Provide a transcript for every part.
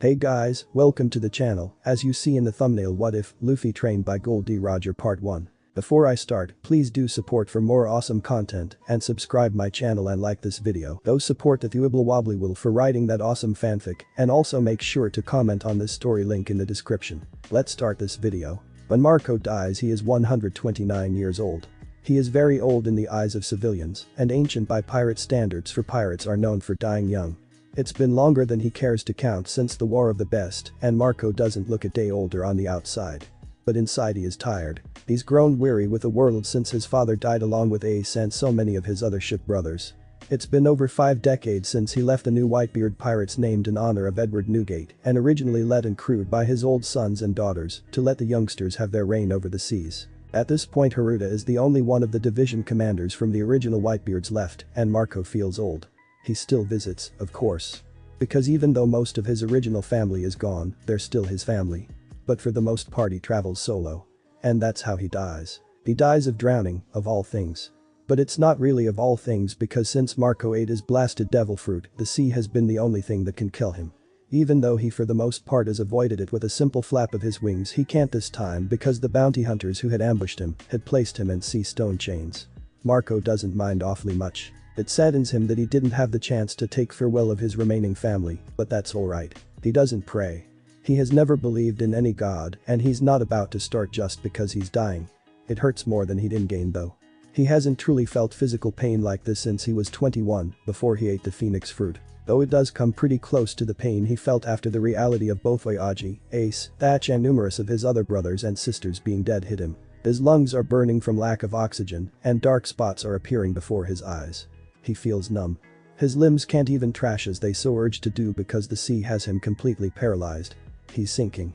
Hey guys, welcome to the channel. As you see in the thumbnail, what if Luffy trained by Gold D. Roger Part 1. Before I start, please do support for more awesome content and subscribe my channel and like this video. Those support the thewibblywobblywolf for writing that awesome fanfic, and also make sure to comment on this story, link in the description. Let's start this video. When Marco dies, he is 129 years old. He is very old in the eyes of civilians and ancient by pirate standards, for pirates are known for dying young. It's been longer than he cares to count since the War of the Best, and Marco doesn't look a day older on the outside. But inside he is tired. He's grown weary with the world since his father died, along with Ace and so many of his other ship brothers. It's been over 5 decades since he left the new Whitebeard pirates, named in honor of Edward Newgate and originally led and crewed by his old sons and daughters, to let the youngsters have their reign over the seas. At this point, Haruta is the only one of the division commanders from the original Whitebeards left, and Marco feels old. He still visits, of course. Because even though most of his original family is gone, they're still his family. But for the most part he travels solo. And that's how he dies. He dies of drowning, of all things. But it's not really of all things, because since Marco ate his blasted devil fruit, the sea has been the only thing that can kill him. Even though he for the most part has avoided it with a simple flap of his wings, he can't this time because the bounty hunters who had ambushed him had placed him in sea stone chains. Marco doesn't mind awfully much. It saddens him that he didn't have the chance to take farewell of his remaining family, but that's alright. He doesn't pray. He has never believed in any god, and he's not about to start just because he's dying. It hurts more than he'd gain though. He hasn't truly felt physical pain like this since he was 21, before he ate the phoenix fruit. Though it does come pretty close to the pain he felt after the reality of both Oyaji, Ace, Thatch and numerous of his other brothers and sisters being dead hit him. His lungs are burning from lack of oxygen, and dark spots are appearing before his eyes. He feels numb. His limbs can't even trash as they so urge to do because the sea has him completely paralyzed. He's sinking.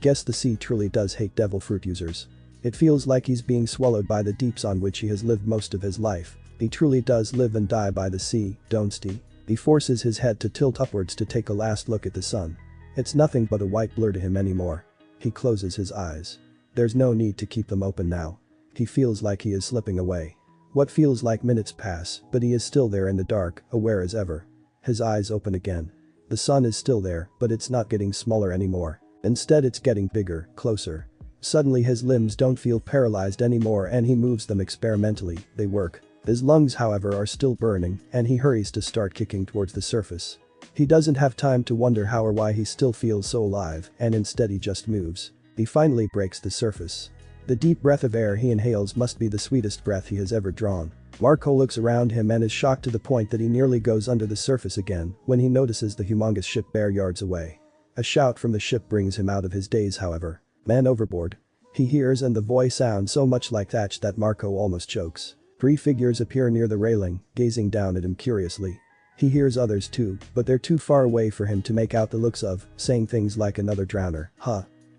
Guess the sea truly does hate devil fruit users. It feels like he's being swallowed by the deeps on which he has lived most of his life. He truly does live and die by the sea, don't he? He forces his head to tilt upwards to take a last look at the sun. It's nothing but a white blur to him anymore. He closes his eyes. There's no need to keep them open now. He feels like he is slipping away. What feels like minutes pass, but he is still there in the dark, aware as ever. His eyes open again. The sun is still there, but it's not getting smaller anymore. Instead it's getting bigger, closer. Suddenly his limbs don't feel paralyzed anymore and he moves them experimentally, they work. His lungs, however, are still burning, and he hurries to start kicking towards the surface. He doesn't have time to wonder how or why he still feels so alive, and instead he just moves. He finally breaks the surface. The deep breath of air he inhales must be the sweetest breath he has ever drawn. Marco looks around him and is shocked to the point that he nearly goes under the surface again when he notices the humongous ship bare yards away. A shout from the ship brings him out of his daze, however. Man overboard. He hears, and the voice sounds so much like Thatch that Marco almost chokes. 3 figures appear near the railing, gazing down at him curiously. He hears others too, but they're too far away for him to make out the looks of, saying things like another drowner,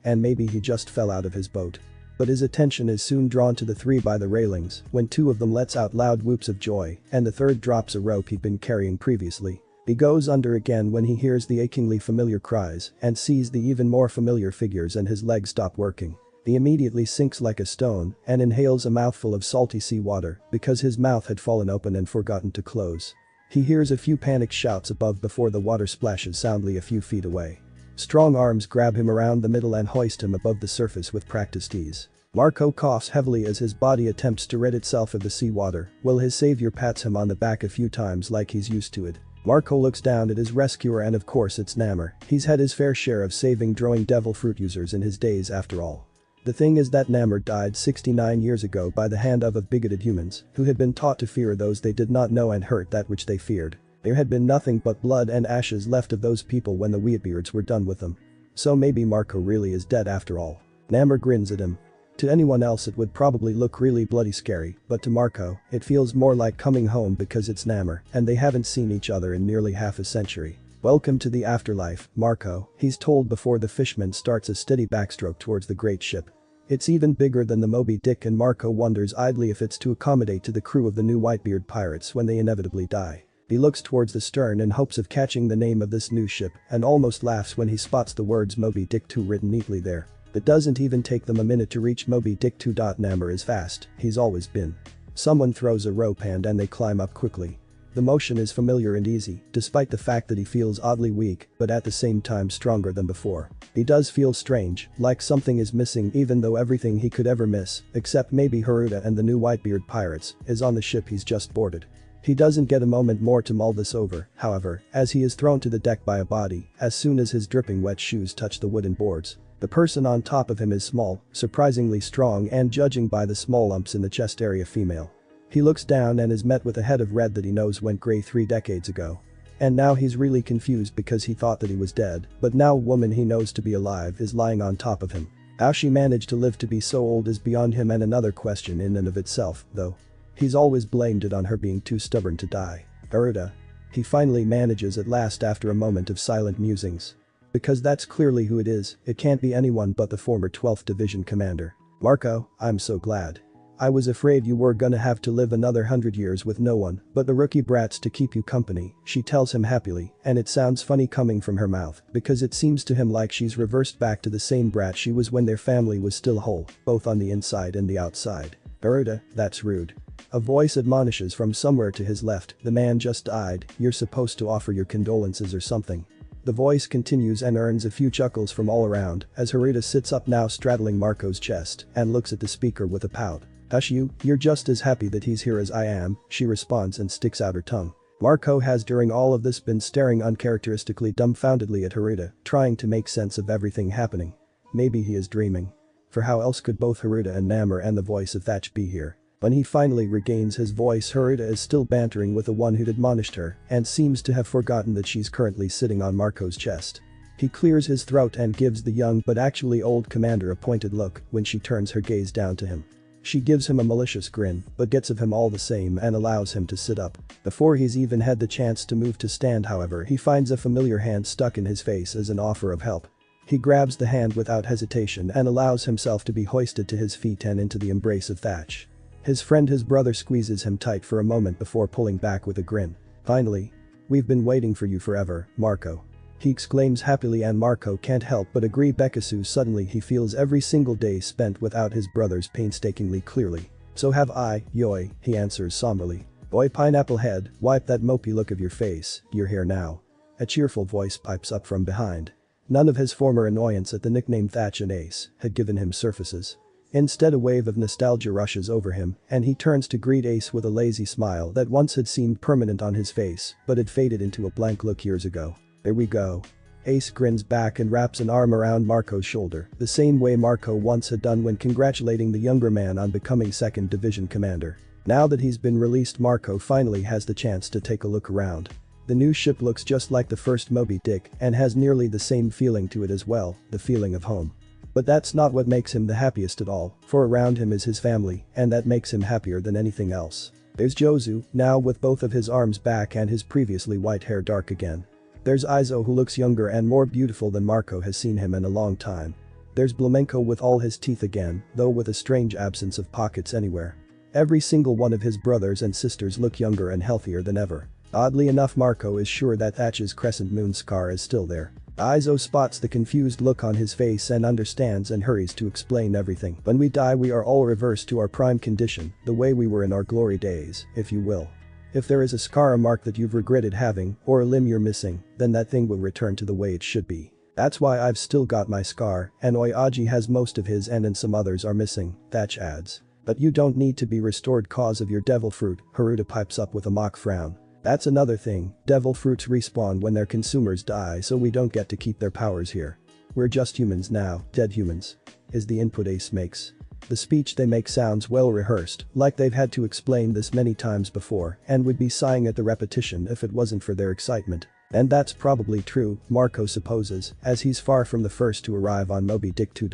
and maybe he just fell out of his boat. But his attention is soon drawn to the 3 by the railings when 2 of them lets out loud whoops of joy and the third drops a rope he'd been carrying previously. He goes under again when he hears the achingly familiar cries and sees the even more familiar figures, and his legs stop working. He immediately sinks like a stone and inhales a mouthful of salty sea water because his mouth had fallen open and forgotten to close. He hears a few panicked shouts above before the water splashes soundly a few feet away. Strong arms grab him around the middle and hoist him above the surface with practiced ease. Marco coughs heavily as his body attempts to rid itself of the seawater, while his savior pats him on the back a few times like he's used to it. Marco looks down at his rescuer, and of course it's Namor. He's had his fair share of saving drowning devil fruit users in his days after all. The thing is that Namor died 69 years ago by the hand of bigoted humans who had been taught to fear those they did not know and hurt that which they feared. There had been nothing but blood and ashes left of those people when the Whitebeards were done with them. So maybe Marco really is dead after all. Namor grins at him. To anyone else it would probably look really bloody scary, but to Marco, it feels more like coming home because it's Namor and they haven't seen each other in nearly half a century. Welcome to the afterlife, Marco, he's told before the fishman starts a steady backstroke towards the great ship. It's even bigger than the Moby Dick, and Marco wonders idly if it's to accommodate to the crew of the new Whitebeard pirates when they inevitably die. He looks towards the stern in hopes of catching the name of this new ship and almost laughs when he spots the words Moby Dick 2 written neatly there. It doesn't even take them a minute to reach Moby Dick 2. Namor is fast, he's always been. Someone throws a rope and they climb up quickly. The motion is familiar and easy, despite the fact that he feels oddly weak, but at the same time stronger than before. He does feel strange, like something is missing even though everything he could ever miss, except maybe Haruta and the new Whitebeard pirates, is on the ship he's just boarded. He doesn't get a moment more to mull this over, however, as he is thrown to the deck by a body as soon as his dripping wet shoes touch the wooden boards. The person on top of him is small, surprisingly strong and judging by the small lumps in the chest area female. He looks down and is met with a head of red that he knows went grey 3 decades ago. And now he's really confused because he thought that he was dead, but now a woman he knows to be alive is lying on top of him. How she managed to live to be so old is beyond him and another question in and of itself, though. He's always blamed it on her being too stubborn to die. Haruta. He finally manages at last after a moment of silent musings. Because that's clearly who it is, it can't be anyone but the former 12th Division commander. Marco, I'm so glad. I was afraid you were gonna have to live another 100 years with no one but the rookie brats to keep you company, she tells him happily, and it sounds funny coming from her mouth because it seems to him like she's reversed back to the same brat she was when their family was still whole, both on the inside and the outside. Haruta, that's rude. A voice admonishes from somewhere to his left, the man just died, you're supposed to offer your condolences or something. The voice continues and earns a few chuckles from all around as Haruta sits up now straddling Marco's chest and looks at the speaker with a pout. Hush you're just as happy that he's here as I am, she responds and sticks out her tongue. Marco has during all of this been staring uncharacteristically dumbfoundedly at Haruta, trying to make sense of everything happening. Maybe he is dreaming. For how else could both Haruta and Namor and the voice of Thatch be here? When he finally regains his voice, Haruta is still bantering with the one who'd admonished her and seems to have forgotten that she's currently sitting on Marco's chest. He clears his throat and gives the young but actually old commander a pointed look when she turns her gaze down to him. She gives him a malicious grin but gets of him all the same and allows him to sit up. Before he's even had the chance to move to stand, however, he finds a familiar hand stuck in his face as an offer of help. He grabs the hand without hesitation and allows himself to be hoisted to his feet and into the embrace of Thatch. His brother squeezes him tight for a moment before pulling back with a grin. Finally. We've been waiting for you forever, Marco. He exclaims happily and Marco can't help but agree. Bekasu suddenly he feels every single day spent without his brothers painstakingly clearly. So have I, Yoi, he answers somberly. Boy pineapple head, wipe that mopey look of your face, you're here now. A cheerful voice pipes up from behind. None of his former annoyance at the nickname Thatch and Ace had given him surfaces. Instead a wave of nostalgia rushes over him and he turns to greet Ace with a lazy smile that once had seemed permanent on his face but had faded into a blank look years ago. There we go. Ace grins back and wraps an arm around Marco's shoulder, the same way Marco once had done when congratulating the younger man on becoming 2nd Division commander. Now that he's been released, Marco finally has the chance to take a look around. The new ship looks just like the first Moby Dick and has nearly the same feeling to it as well, the feeling of home. But that's not what makes him the happiest at all, for around him is his family, and that makes him happier than anything else. There's Jozu, now with both of his arms back and his previously white hair dark again. There's Izo, who looks younger and more beautiful than Marco has seen him in a long time. There's Blamenko with all his teeth again, though with a strange absence of pockets anywhere. Every single one of his brothers and sisters look younger and healthier than ever. Oddly enough, Marco is sure that Thatch's crescent moon scar is still there. Izo spots the confused look on his face and understands and hurries to explain everything. When we die we are all reversed to our prime condition, the way we were in our glory days, if you will. If there is a scar, a mark that you've regretted having, or a limb you're missing, then that thing will return to the way it should be. That's why I've still got my scar, and Oyaji has most of his and some others are missing, Thatch adds. But you don't need to be restored cause of your devil fruit, Haruta pipes up with a mock frown. That's another thing, devil fruits respawn when their consumers die, so we don't get to keep their powers here. We're just humans now, dead humans. Is the input Ace makes. The speech they make sounds well rehearsed, like they've had to explain this many times before and would be sighing at the repetition if it wasn't for their excitement. And that's probably true, Marco supposes, as he's far from the first to arrive on Moby Dick 2.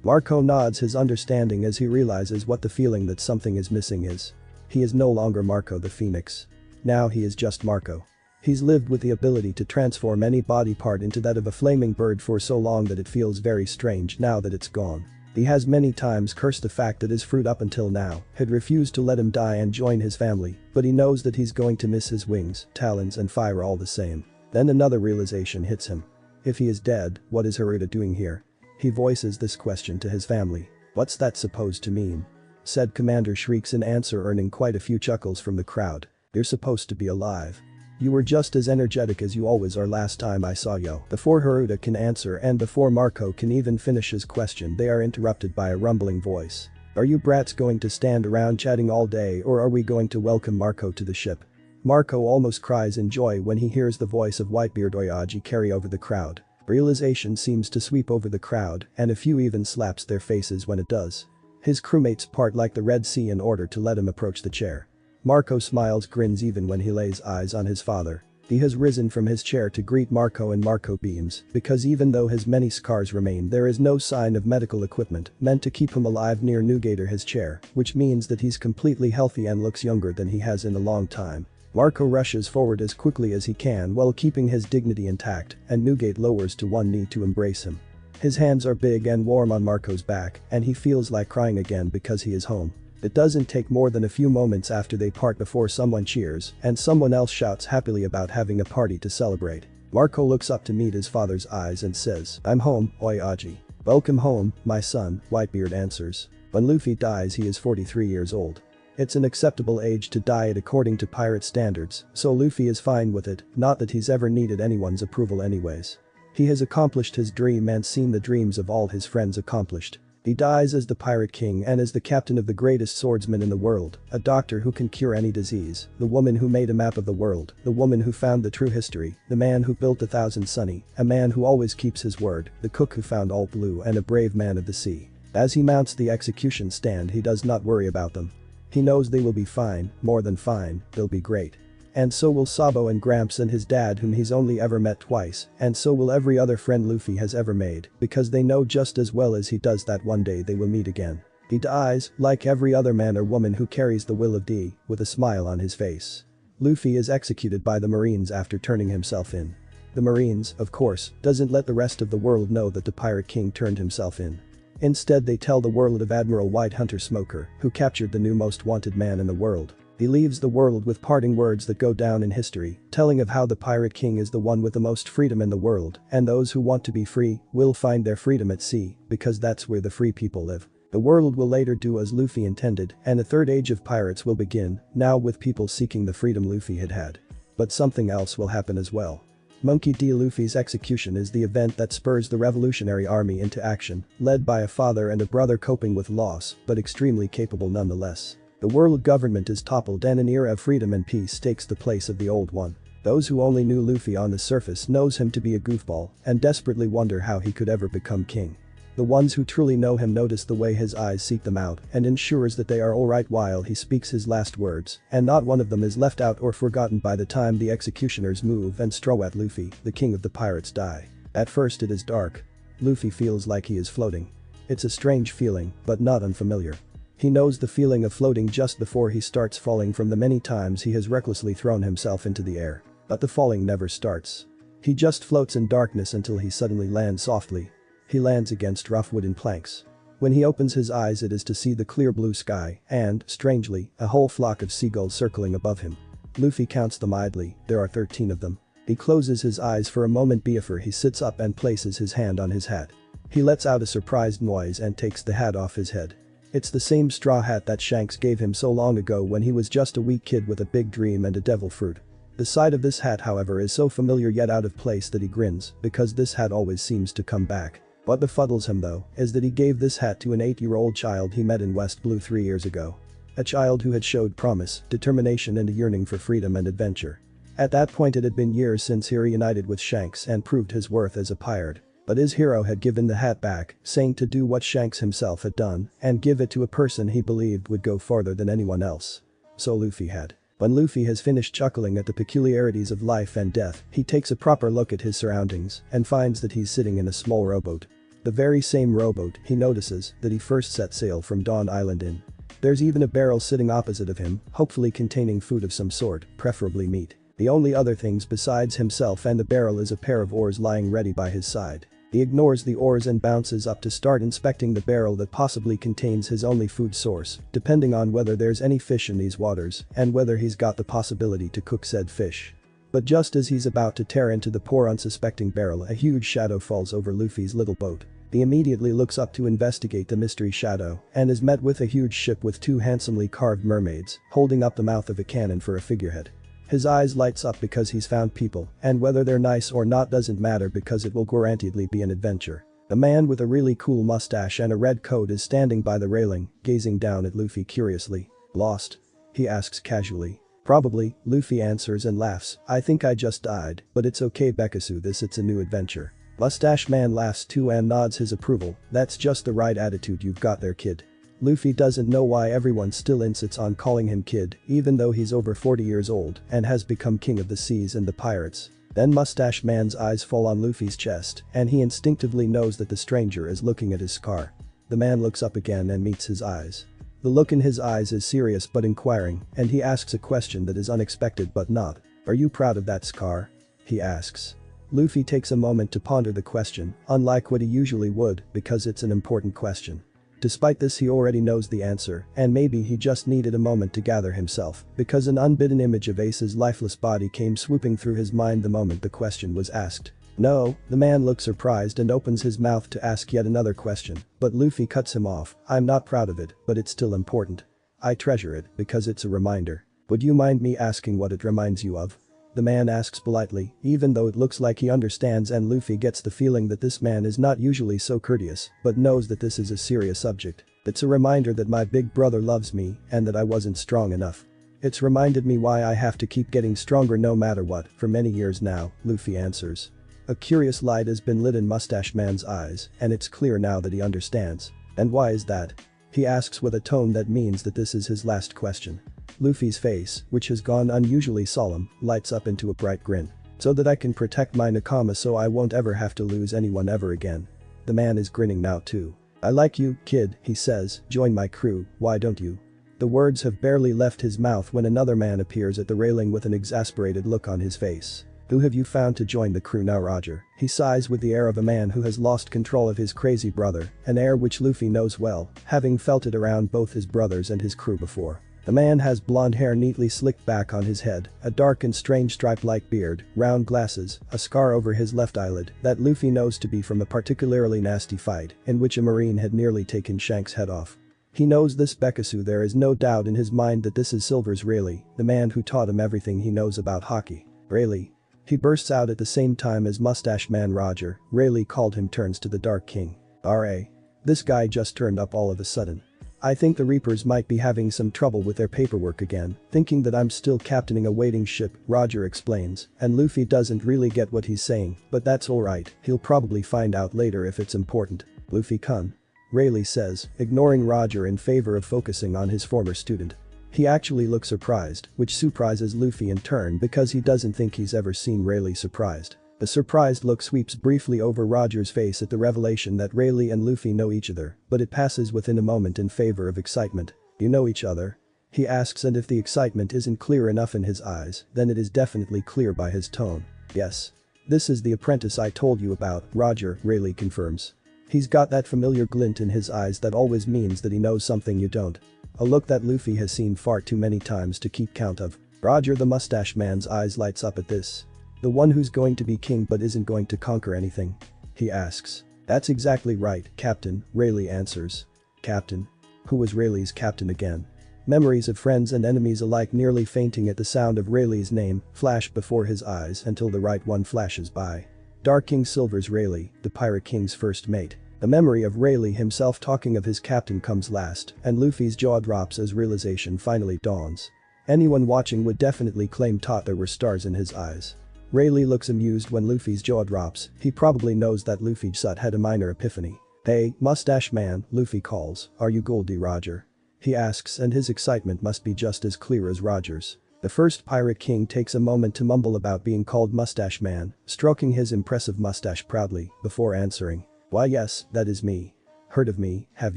Marco nods his understanding as he realizes what the feeling that something is missing is. He is no longer Marco the Phoenix. Now he is just Marco. He's lived with the ability to transform any body part into that of a flaming bird for so long that it feels very strange now that it's gone. He has many times cursed the fact that his fruit up until now had refused to let him die and join his family, but he knows that he's going to miss his wings, talons and fire all the same. Then another realization hits him. If he is dead, what is Haruta doing here? He voices this question to his family. What's that supposed to mean? Said commander shrieks in answer, earning quite a few chuckles from the crowd. You're supposed to be alive. You were just as energetic as you always are last time I saw you." Before Haruta can answer and before Marco can even finish his question, they are interrupted by a rumbling voice. "Are you brats going to stand around chatting all day, or are we going to welcome Marco to the ship?" Marco almost cries in joy when he hears the voice of Whitebeard Oyaji carry over the crowd. Realization seems to sweep over the crowd, and a few even slaps their faces when it does. His crewmates part like the Red Sea in order to let him approach the chair. Marco smiles, grins even when he lays eyes on his father. He has risen from his chair to greet Marco, and Marco beams, because even though his many scars remain, there is no sign of medical equipment meant to keep him alive near Newgate or his chair, which means that he's completely healthy and looks younger than he has in a long time. Marco rushes forward as quickly as he can while keeping his dignity intact, and Newgate lowers to one knee to embrace him. His hands are big and warm on Marco's back, and he feels like crying again because he is home. It doesn't take more than a few moments after they part before someone cheers and someone else shouts happily about having a party to celebrate. Marco looks up to meet his father's eyes and says, "I'm home, Oyaji." "Welcome home, my son," Whitebeard answers. When Luffy dies, he is 43 years old. It's an acceptable age to die at according to pirate standards, so Luffy is fine with it, not that he's ever needed anyone's approval anyways. He has accomplished his dream and seen the dreams of all his friends accomplished. He dies as the Pirate King and as the captain of the greatest swordsman in the world, a doctor who can cure any disease, the woman who made a map of the world, the woman who found the true history, the man who built 1,000 Sunny, a man who always keeps his word, the cook who found all blue, and a brave man of the sea. As he mounts the execution stand, he does not worry about them. He knows they will be fine, more than fine, they'll be great. And so will Sabo and Gramps and his dad, whom he's only ever met twice, and so will every other friend Luffy has ever made, because they know just as well as he does that one day they will meet again. He dies, like every other man or woman who carries the will of D, with a smile on his face. Luffy is executed by the Marines after turning himself in. The Marines, of course, doesn't let the rest of the world know that the Pirate King turned himself in. Instead, they tell the world of Admiral White Hunter Smoker, who captured the new most wanted man in the world. He leaves the world with parting words that go down in history, telling of how the Pirate King is the one with the most freedom in the world, and those who want to be free will find their freedom at sea, because that's where the free people live. The world will later do as Luffy intended, and a third age of pirates will begin, now with people seeking the freedom Luffy had had. But something else will happen as well. Monkey D. Luffy's execution is the event that spurs the Revolutionary Army into action, led by a father and a brother coping with loss, but extremely capable nonetheless. The world government is toppled and an era of freedom and peace takes the place of the old one. Those who only knew Luffy on the surface knows him to be a goofball and desperately wonder how he could ever become king. The ones who truly know him notice the way his eyes seek them out and ensures that they are alright while he speaks his last words, and not one of them is left out or forgotten by the time the executioners move and straw at Luffy, the king of the pirates, die. At first it is dark. Luffy feels like he is floating. It's a strange feeling, but not unfamiliar. He knows the feeling of floating just before he starts falling from the many times he has recklessly thrown himself into the air. But the falling never starts. He just floats in darkness until he suddenly lands softly. He lands against rough wooden planks. When he opens his eyes, it is to see the clear blue sky and, strangely, a whole flock of seagulls circling above him. Luffy counts them idly, there are 13 of them. He closes his eyes for a moment before he sits up and places his hand on his hat. He lets out a surprised noise and takes the hat off his head. It's the same straw hat that Shanks gave him so long ago when he was just a weak kid with a big dream and a devil fruit. The side of this hat, however, is so familiar yet out of place that he grins, because this hat always seems to come back. What befuddles him though, is that he gave this hat to an 8-year-old child he met in West Blue 3 years ago. A child who had showed promise, determination and a yearning for freedom and adventure. At that point it had been years since he reunited with Shanks and proved his worth as a pirate. But his hero had given the hat back, saying to do what Shanks himself had done and give it to a person he believed would go farther than anyone else. So Luffy had. When Luffy has finished chuckling at the peculiarities of life and death, he takes a proper look at his surroundings and finds that he's sitting in a small rowboat. The very same rowboat he notices that he first set sail from Dawn Island in. There's even a barrel sitting opposite of him, hopefully containing food of some sort, preferably meat. The only other things besides himself and the barrel is a pair of oars lying ready by his side. He ignores the oars and bounces up to start inspecting the barrel that possibly contains his only food source, depending on whether there's any fish in these waters and whether he's got the possibility to cook said fish. But just as he's about to tear into the poor unsuspecting barrel, a huge shadow falls over Luffy's little boat. He immediately looks up to investigate the mystery shadow and is met with a huge ship with two handsomely carved mermaids holding up the mouth of a cannon for a figurehead. His eyes lights up because he's found people, and whether they're nice or not doesn't matter because it will guaranteedly be an adventure. A man with a really cool mustache and a red coat is standing by the railing, gazing down at Luffy curiously. "Lost?" he asks casually. "Probably," Luffy answers and laughs. "I think I just died, but it's okay Bekasu, it's a new adventure." Mustache man laughs too and nods his approval. "That's just the right attitude you've got there kid." Luffy doesn't know why everyone still insists on calling him kid, even though he's over 40 years old and has become king of the seas and the pirates. Then Mustache man's eyes fall on Luffy's chest and he instinctively knows that the stranger is looking at his scar. The man looks up again and meets his eyes. The look in his eyes is serious but inquiring, and he asks a question that is unexpected but not. "Are you proud of that scar?" he asks. Luffy takes a moment to ponder the question, unlike what he usually would, because it's an important question. Despite this, he already knows the answer, and maybe he just needed a moment to gather himself, because an unbidden image of Ace's lifeless body came swooping through his mind the moment the question was asked. "No," the man looks surprised and opens his mouth to ask yet another question, but Luffy cuts him off. "I'm not proud of it, but it's still important. I treasure it because it's a reminder. Would you mind me asking what it reminds you of?" The man asks politely, even though it looks like he understands, and Luffy gets the feeling that this man is not usually so courteous, but knows that this is a serious subject. "It's a reminder that my big brother loves me and that I wasn't strong enough. It's reminded me why I have to keep getting stronger no matter what for many years now," Luffy answers. A curious light has been lit in Mustache man's eyes, and it's clear now that he understands. "And why is that?" he asks with a tone that means that this is his last question. Luffy's face, which has gone unusually solemn, lights up into a bright grin. "So that I can protect my nakama so I won't ever have to lose anyone ever again." The man is grinning now too. "I like you, kid," he says, "join my crew, why don't you?" The words have barely left his mouth when another man appears at the railing with an exasperated look on his face. "Who have you found to join the crew now, Roger?" He sighs with the air of a man who has lost control of his crazy brother, an air which Luffy knows well, having felt it around both his brothers and his crew before. The man has blonde hair neatly slicked back on his head, a dark and strange stripe-like beard, round glasses, a scar over his left eyelid that Luffy knows to be from a particularly nasty fight in which a marine had nearly taken Shanks' head off. He knows this Bekasu. There is no doubt in his mind that this is Silver's Rayleigh, the man who taught him everything he knows about hockey. "Rayleigh!" he bursts out at the same time as Mustache Man Roger, Rayleigh called him, turns to the Dark King. "R.A. This guy just turned up all of a sudden. I think the Reapers might be having some trouble with their paperwork again, thinking that I'm still captaining a waiting ship," Roger explains, and Luffy doesn't really get what he's saying, but that's alright, he'll probably find out later if it's important. "Luffy-kun," Rayleigh says, ignoring Roger in favor of focusing on his former student. He actually looks surprised, which surprises Luffy in turn because he doesn't think he's ever seen Rayleigh surprised. A surprised look sweeps briefly over Roger's face at the revelation that Rayleigh and Luffy know each other, but it passes within a moment in favor of excitement. "You know each other?" he asks, and if the excitement isn't clear enough in his eyes, then it is definitely clear by his tone. "Yes. This is the apprentice I told you about, Roger," Rayleigh confirms. He's got that familiar glint in his eyes that always means that he knows something you don't. A look that Luffy has seen far too many times to keep count of. Roger, the mustache man's eyes lights up at this. "The one who's going to be king but isn't going to conquer anything?" he asks. "That's exactly right, Captain," Rayleigh answers. "Captain?" Who was Rayleigh's captain again? Memories of friends and enemies alike nearly fainting at the sound of Rayleigh's name flash before his eyes until the right one flashes by. Dark King Silver's Rayleigh, the Pirate King's first mate. The memory of Rayleigh himself talking of his captain comes last, and Luffy's jaw drops as realization finally dawns. Anyone watching would definitely claim there were stars in his eyes. Rayleigh looks amused when Luffy's jaw drops. He probably knows that Luffy just had a minor epiphany. "Hey, mustache man," Luffy calls, "are you Goldie Roger?" he asks, and his excitement must be just as clear as Roger's. The first Pirate King takes a moment to mumble about being called Mustache Man, stroking his impressive mustache proudly, before answering. "Why yes, that is me. Heard of me, have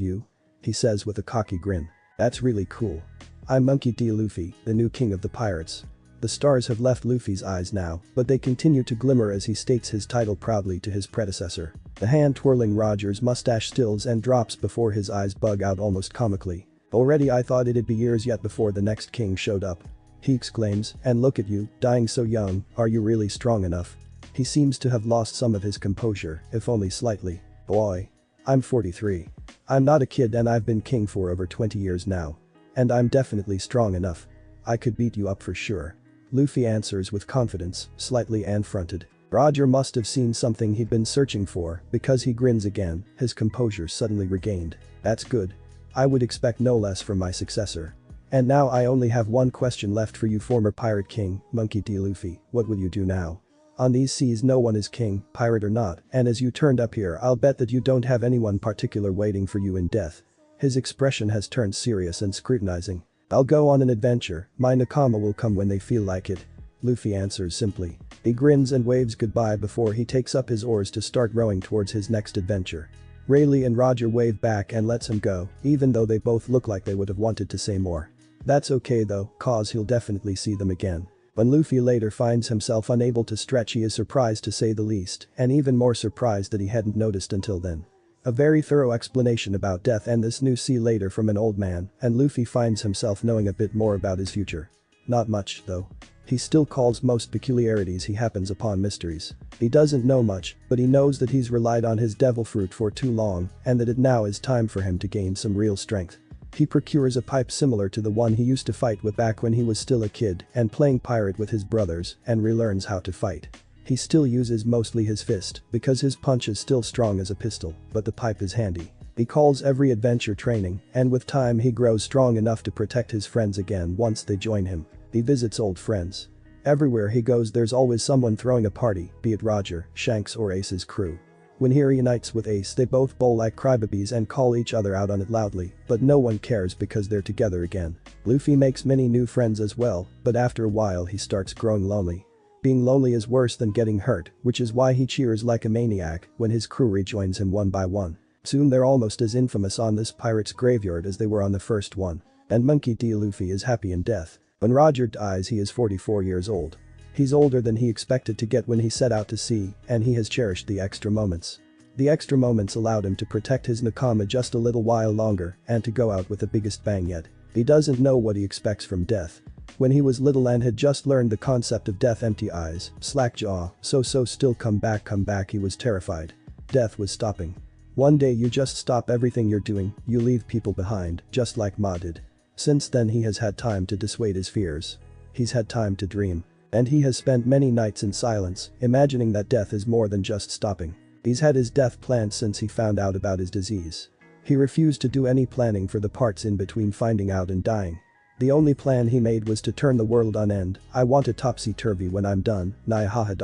you?" he says with a cocky grin. "That's really cool. I'm Monkey D. Luffy, the new king of the pirates." The stars have left Luffy's eyes now, but they continue to glimmer as he states his title proudly to his predecessor. The hand twirling Roger's mustache stills and drops before his eyes bug out almost comically. "Already I thought it'd be years yet before the next king showed up," he exclaims, "and look at you, dying so young, are you really strong enough?" He seems to have lost some of his composure, if only slightly. "Boy. I'm 43. I'm not a kid and I've been king for over 20 years now. And I'm definitely strong enough. I could beat you up for sure. Luffy answers with confidence, slightly affronted. Roger must have seen something he'd been searching for because he grins again, his composure suddenly regained. That's good. I would expect no less from my successor. And now I only have one question left for you, former pirate king, Monkey D. Luffy, what will you do now? On these seas no one is king, pirate or not, and as you turned up here I'll bet that you don't have anyone particular waiting for you in death. His expression has turned serious and scrutinizing. I'll go on an adventure, my nakama will come when they feel like it. Luffy answers simply. He grins and waves goodbye before he takes up his oars to start rowing towards his next adventure. Rayleigh and Roger wave back and lets him go, even though they both look like they would have wanted to say more. That's okay though, cause he'll definitely see them again. When Luffy later finds himself unable to stretch, he is surprised to say the least, and even more surprised that he hadn't noticed until then. A very thorough explanation about death and this new sea later from an old man, and Luffy finds himself knowing a bit more about his future. Not much, though. He still calls most peculiarities he happens upon mysteries. He doesn't know much, but he knows that he's relied on his devil fruit for too long and that it now is time for him to gain some real strength. He procures a pipe similar to the one he used to fight with back when he was still a kid and playing pirate with his brothers and relearns how to fight. He still uses mostly his fist because his punch is still strong as a pistol, but the pipe is handy. He calls every adventure training, and with time he grows strong enough to protect his friends again once they join him. He visits old friends. Everywhere he goes there's always someone throwing a party, be it Roger, Shanks or Ace's crew. When he reunites with Ace they both bowl like crybabies and call each other out on it loudly, but no one cares because they're together again. Luffy makes many new friends as well, but after a while he starts growing lonely. Being lonely is worse than getting hurt, which is why he cheers like a maniac when his crew rejoins him one by one. Soon they're almost as infamous on this pirate's graveyard as they were on the first one. And Monkey D. Luffy is happy in death. When Roger dies he is 44 years old. He's older than he expected to get when he set out to sea, and he has cherished the extra moments. The extra moments allowed him to protect his nakama just a little while longer and to go out with the biggest bang yet. He doesn't know what he expects from death. When he was little and had just learned the concept of death, empty eyes, slack jaw, so still come back, he was terrified. Death was stopping. One day you just stop everything you're doing, you leave people behind, just like Ma did. Since then he has had time to dissuade his fears. He's had time to dream. And he has spent many nights in silence, imagining that death is more than just stopping. He's had his death planned since he found out about his disease. He refused to do any planning for the parts in between finding out and dying. The only plan he made was to turn the world on end. I want it topsy-turvy when I'm done, Naihaha.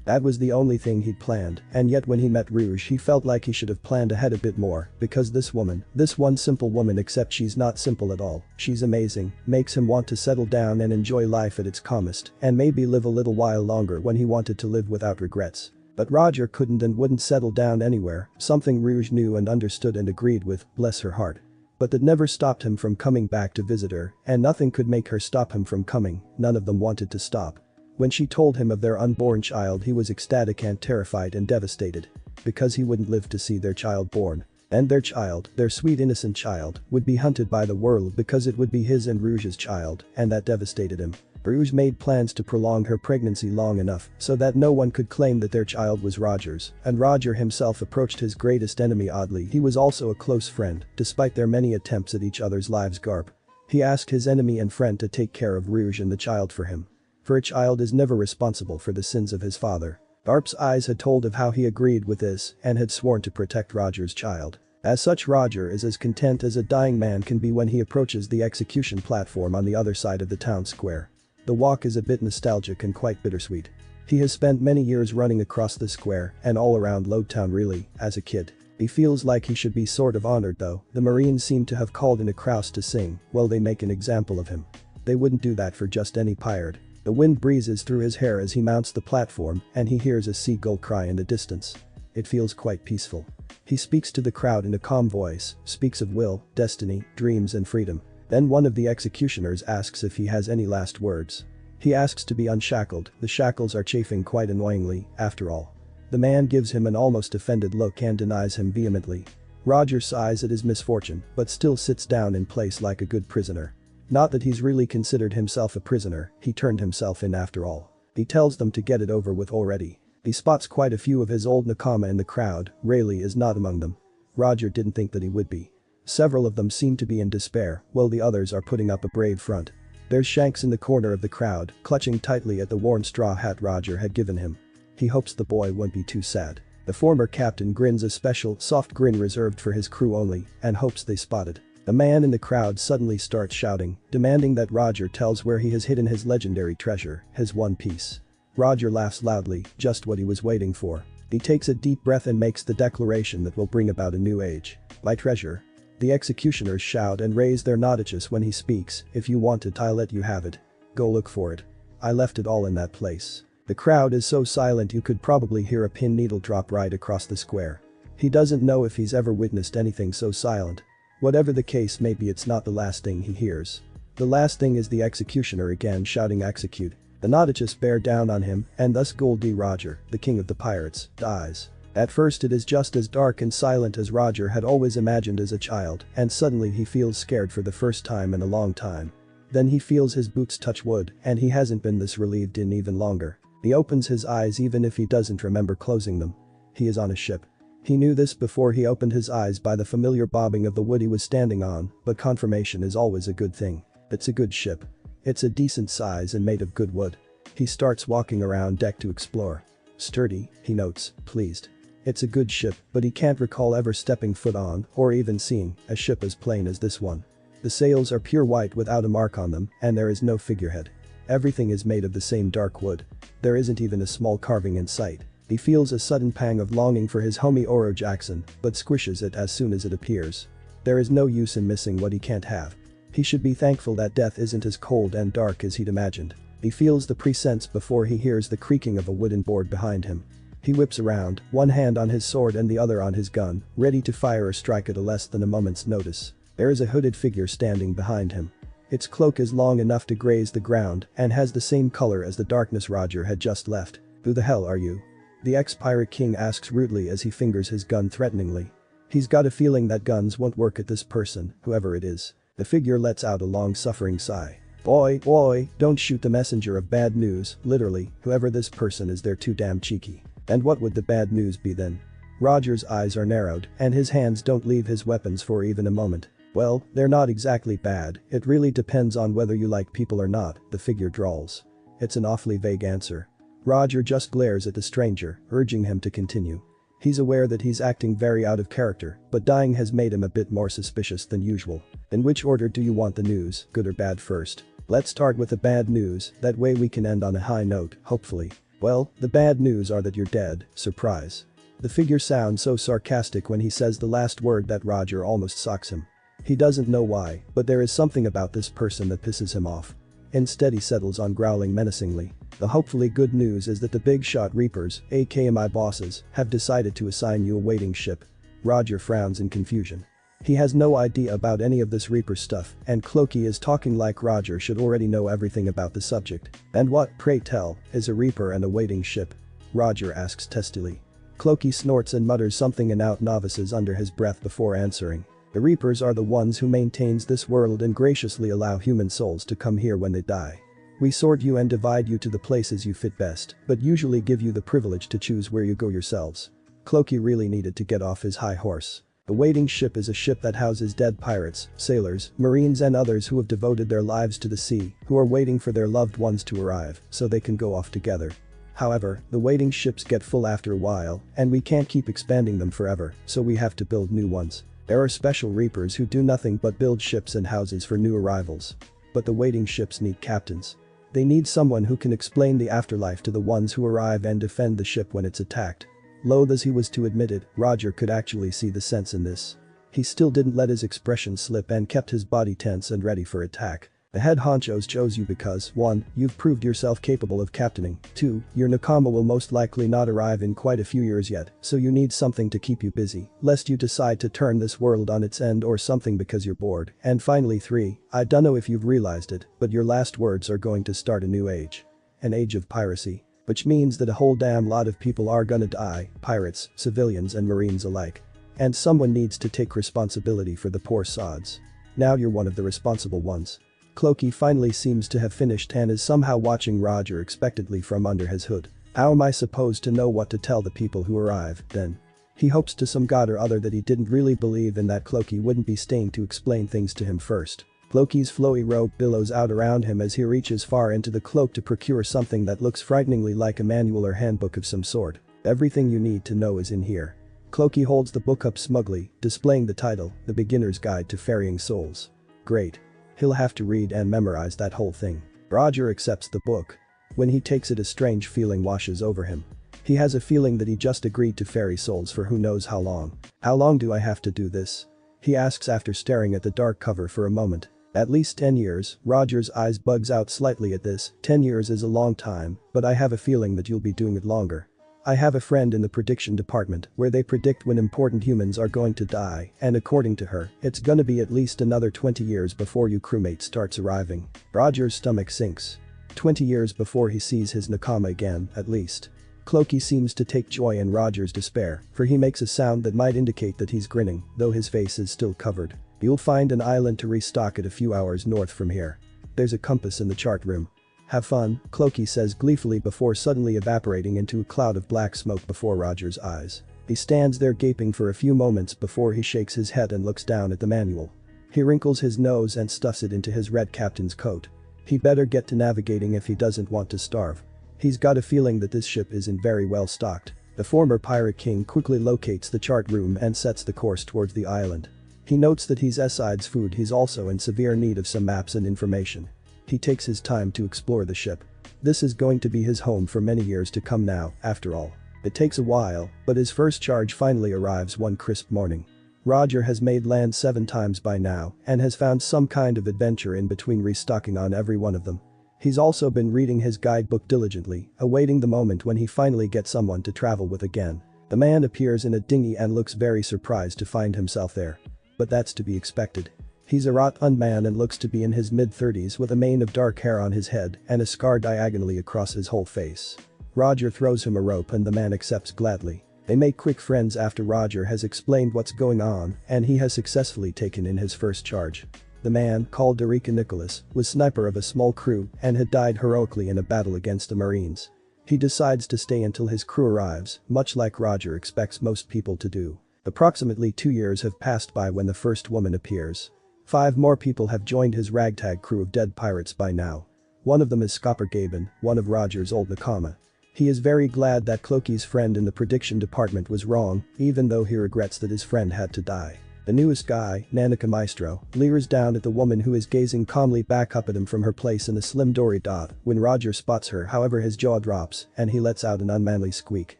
That was the only thing he'd planned, and yet when he met Rouge he felt like he should have planned ahead a bit more, because this woman, this one simple woman, except she's not simple at all, she's amazing, makes him want to settle down and enjoy life at its calmest, and maybe live a little while longer when he wanted to live without regrets. But Roger couldn't and wouldn't settle down anywhere, something Rouge knew and understood and agreed with, bless her heart. But that never stopped him from coming back to visit her, and nothing could make her stop him from coming, none of them wanted to stop. When she told him of their unborn child he was ecstatic and terrified and devastated. Because he wouldn't live to see their child born. And their child, their sweet innocent child, would be hunted by the world because it would be his and Rouge's child, and that devastated him. Rouge made plans to prolong her pregnancy long enough so that no one could claim that their child was Roger's, and Roger himself approached his greatest enemy oddly. He was also a close friend, despite their many attempts at each other's lives. Garp. He asked his enemy and friend to take care of Rouge and the child for him. For a child is never responsible for the sins of his father. Garp's eyes had told of how he agreed with this and had sworn to protect Roger's child. As such, Roger is as content as a dying man can be when he approaches the execution platform on the other side of the town square. The walk is a bit nostalgic and quite bittersweet. He has spent many years running across the square and all around Lodetown really, as a kid. He feels like he should be sort of honored though. The Marines seem to have called in a Kraus to sing, well they make an example of him. They wouldn't do that for just any pirate. The wind breezes through his hair as he mounts the platform and he hears a seagull cry in the distance. It feels quite peaceful. He speaks to the crowd in a calm voice, speaks of will, destiny, dreams and freedom. Then one of the executioners asks if he has any last words. He asks to be unshackled, the shackles are chafing quite annoyingly, after all. The man gives him an almost offended look and denies him vehemently. Roger sighs at his misfortune but still sits down in place like a good prisoner. Not that he's really considered himself a prisoner, he turned himself in after all. He tells them to get it over with already. He spots quite a few of his old nakama in the crowd, Rayleigh is not among them. Roger didn't think that he would be. Several of them seem to be in despair, while the others are putting up a brave front. There's Shanks in the corner of the crowd, clutching tightly at the worn straw hat Roger had given him. He hopes the boy won't be too sad. The former captain grins a special, soft grin reserved for his crew only, and hopes they spot it. A man in the crowd suddenly starts shouting, demanding that Roger tells where he has hidden his legendary treasure, his One Piece. Roger laughs loudly, just what he was waiting for. He takes a deep breath and makes the declaration that will bring about a new age. My treasure. The executioners shout and raise their notches when he speaks. If you want it, I'll let you have it. Go look for it. I left it all in that place. The crowd is so silent you could probably hear a pin needle drop right across the square. He doesn't know if he's ever witnessed anything so silent. Whatever the case may be, it's not the last thing he hears. The last thing is the executioner again shouting execute. The notches bear down on him, and thus Gol D. Roger, the king of the pirates, dies. At first it is just as dark and silent as Roger had always imagined as a child, and suddenly he feels scared for the first time in a long time. Then he feels his boots touch wood, and he hasn't been this relieved in even longer. He opens his eyes even if he doesn't remember closing them. He is on a ship. He knew this before he opened his eyes by the familiar bobbing of the wood he was standing on, but confirmation is always a good thing. It's a good ship. It's a decent size and made of good wood. He starts walking around deck to explore. Sturdy, he notes, pleased. It's a good ship, but he can't recall ever stepping foot on or even seeing a ship as plain as this one. The sails are pure white without a mark on them, and there is no figurehead. Everything is made of the same dark wood. There isn't even a small carving in sight. He feels a sudden pang of longing for his homie Oro Jackson, but squishes it as soon as it appears. There is no use in missing what he can't have. He should be thankful that death isn't as cold and dark as he'd imagined. He feels the presence before he hears the creaking of a wooden board behind him. He whips around, one hand on his sword and the other on his gun, ready to fire or strike at a less than a moment's notice. There is a hooded figure standing behind him. Its cloak is long enough to graze the ground and has the same color as the darkness Roger had just left. Who the hell are you? The ex-pirate king asks rudely as he fingers his gun threateningly. He's got a feeling that guns won't work at this person, whoever it is. The figure lets out a long suffering sigh. Boy, don't shoot the messenger of bad news, literally, whoever this person is, they're too damn cheeky. And what would the bad news be then? Roger's eyes are narrowed, and his hands don't leave his weapons for even a moment. Well, they're not exactly bad, it really depends on whether you like people or not, the figure drawls. It's an awfully vague answer. Roger just glares at the stranger, urging him to continue. He's aware that he's acting very out of character, but dying has made him a bit more suspicious than usual. In which order do you want the news, good or bad first? Let's start with the bad news, that way we can end on a high note, hopefully. Well, the bad news are that you're dead, surprise. The figure sounds so sarcastic when he says the last word that Roger almost socks him. He doesn't know why, but there is something about this person that pisses him off. Instead he settles on growling menacingly. The hopefully good news is that the big shot Reapers, aka my bosses, have decided to assign you a waiting ship. Roger frowns in confusion. He has no idea about any of this Reaper stuff, and Clokey is talking like Roger should already know everything about the subject. And what, pray tell, is a Reaper and a waiting ship? Roger asks testily. Clokey snorts and mutters something in out novices under his breath before answering. The Reapers are the ones who maintains this world and graciously allow human souls to come here when they die. We sort you and divide you to the places you fit best, but usually give you the privilege to choose where you go yourselves. Clokey really needed to get off his high horse. The waiting ship is a ship that houses dead pirates, sailors, marines and others who have devoted their lives to the sea, who are waiting for their loved ones to arrive, so they can go off together. However, the waiting ships get full after a while, and we can't keep expanding them forever, so we have to build new ones. There are special Reapers who do nothing but build ships and houses for new arrivals. But the waiting ships need captains. They need someone who can explain the afterlife to the ones who arrive and defend the ship when it's attacked. Loath as he was to admit it, Roger could actually see the sense in this. He still didn't let his expression slip and kept his body tense and ready for attack. The head honchos chose you because 1. You've proved yourself capable of captaining, 2. Your Nakama will most likely not arrive in quite a few years yet, so you need something to keep you busy, lest you decide to turn this world on its end or something because you're bored, and finally 3. I dunno if you've realized it, but your last words are going to start a new age. An age of piracy. Which means that a whole damn lot of people are gonna die, pirates, civilians and marines alike. And someone needs to take responsibility for the poor sods. Now you're one of the responsible ones. Clokey finally seems to have finished and is somehow watching Roger expectantly from under his hood. How am I supposed to know what to tell the people who arrive, then? He hopes to some god or other that he didn't really believe in, that Cloaky wouldn't be staying to explain things to him first. Cloaky's flowy robe billows out around him as he reaches far into the cloak to procure something that looks frighteningly like a manual or handbook of some sort. Everything you need to know is in here. Cloaky holds the book up smugly, displaying the title, The Beginner's Guide to Ferrying Souls. Great. He'll have to read and memorize that whole thing. Roger accepts the book. When he takes it, a strange feeling washes over him. He has a feeling that he just agreed to ferry souls for who knows how long. How long do I have to do this? He asks after staring at the dark cover for a moment. At least 10 years, Roger's eyes bugs out slightly at this. 10 years is a long time, but I have a feeling that you'll be doing it longer. I have a friend in the prediction department where they predict when important humans are going to die, and according to her, it's gonna be at least another 20 years before you crewmate starts arriving. Roger's stomach sinks. 20 years before he sees his nakama again, at least. Cloaky seems to take joy in Roger's despair, for he makes a sound that might indicate that he's grinning, though his face is still covered. You'll find an island to restock at a few hours north from here. There's a compass in the chart room. Have fun, Cloaky says gleefully before suddenly evaporating into a cloud of black smoke before Roger's eyes. He stands there gaping for a few moments before he shakes his head and looks down at the manual. He wrinkles his nose and stuffs it into his red captain's coat. He better get to navigating if he doesn't want to starve. He's got a feeling that this ship isn't very well stocked. The former pirate king quickly locates the chart room and sets the course towards the island. He notes that besides food he's also in severe need of some maps and information. He takes his time to explore the ship. This is going to be his home for many years to come now, after all. It takes a while, but his first charge finally arrives one crisp morning. Roger has made land 7 times by now and has found some kind of adventure in between, restocking on every one of them. He's also been reading his guidebook diligently, awaiting the moment when he finally gets someone to travel with again. The man appears in a dinghy and looks very surprised to find himself there. But that's to be expected. He's a rotund man and looks to be in his mid-30s with a mane of dark hair on his head and a scar diagonally across his whole face. Roger throws him a rope and the man accepts gladly. They make quick friends after Roger has explained what's going on and he has successfully taken in his first charge. The man, called Derica Nicholas, was sniper of a small crew and had died heroically in a battle against the Marines. He decides to stay until his crew arrives, much like Roger expects most people to do. Approximately 2 years have passed by when the first woman appears. 5 more people have joined his ragtag crew of dead pirates by now. One of them is Scopper Gaben, one of Roger's old nakama. He is very glad that Cloaky's friend in the prediction department was wrong, even though he regrets that his friend had to die. The newest guy, Nanika Maestro, leers down at the woman who is gazing calmly back up at him from her place in a slim dory dot when Roger spots her. However, his jaw drops and he lets out an unmanly squeak.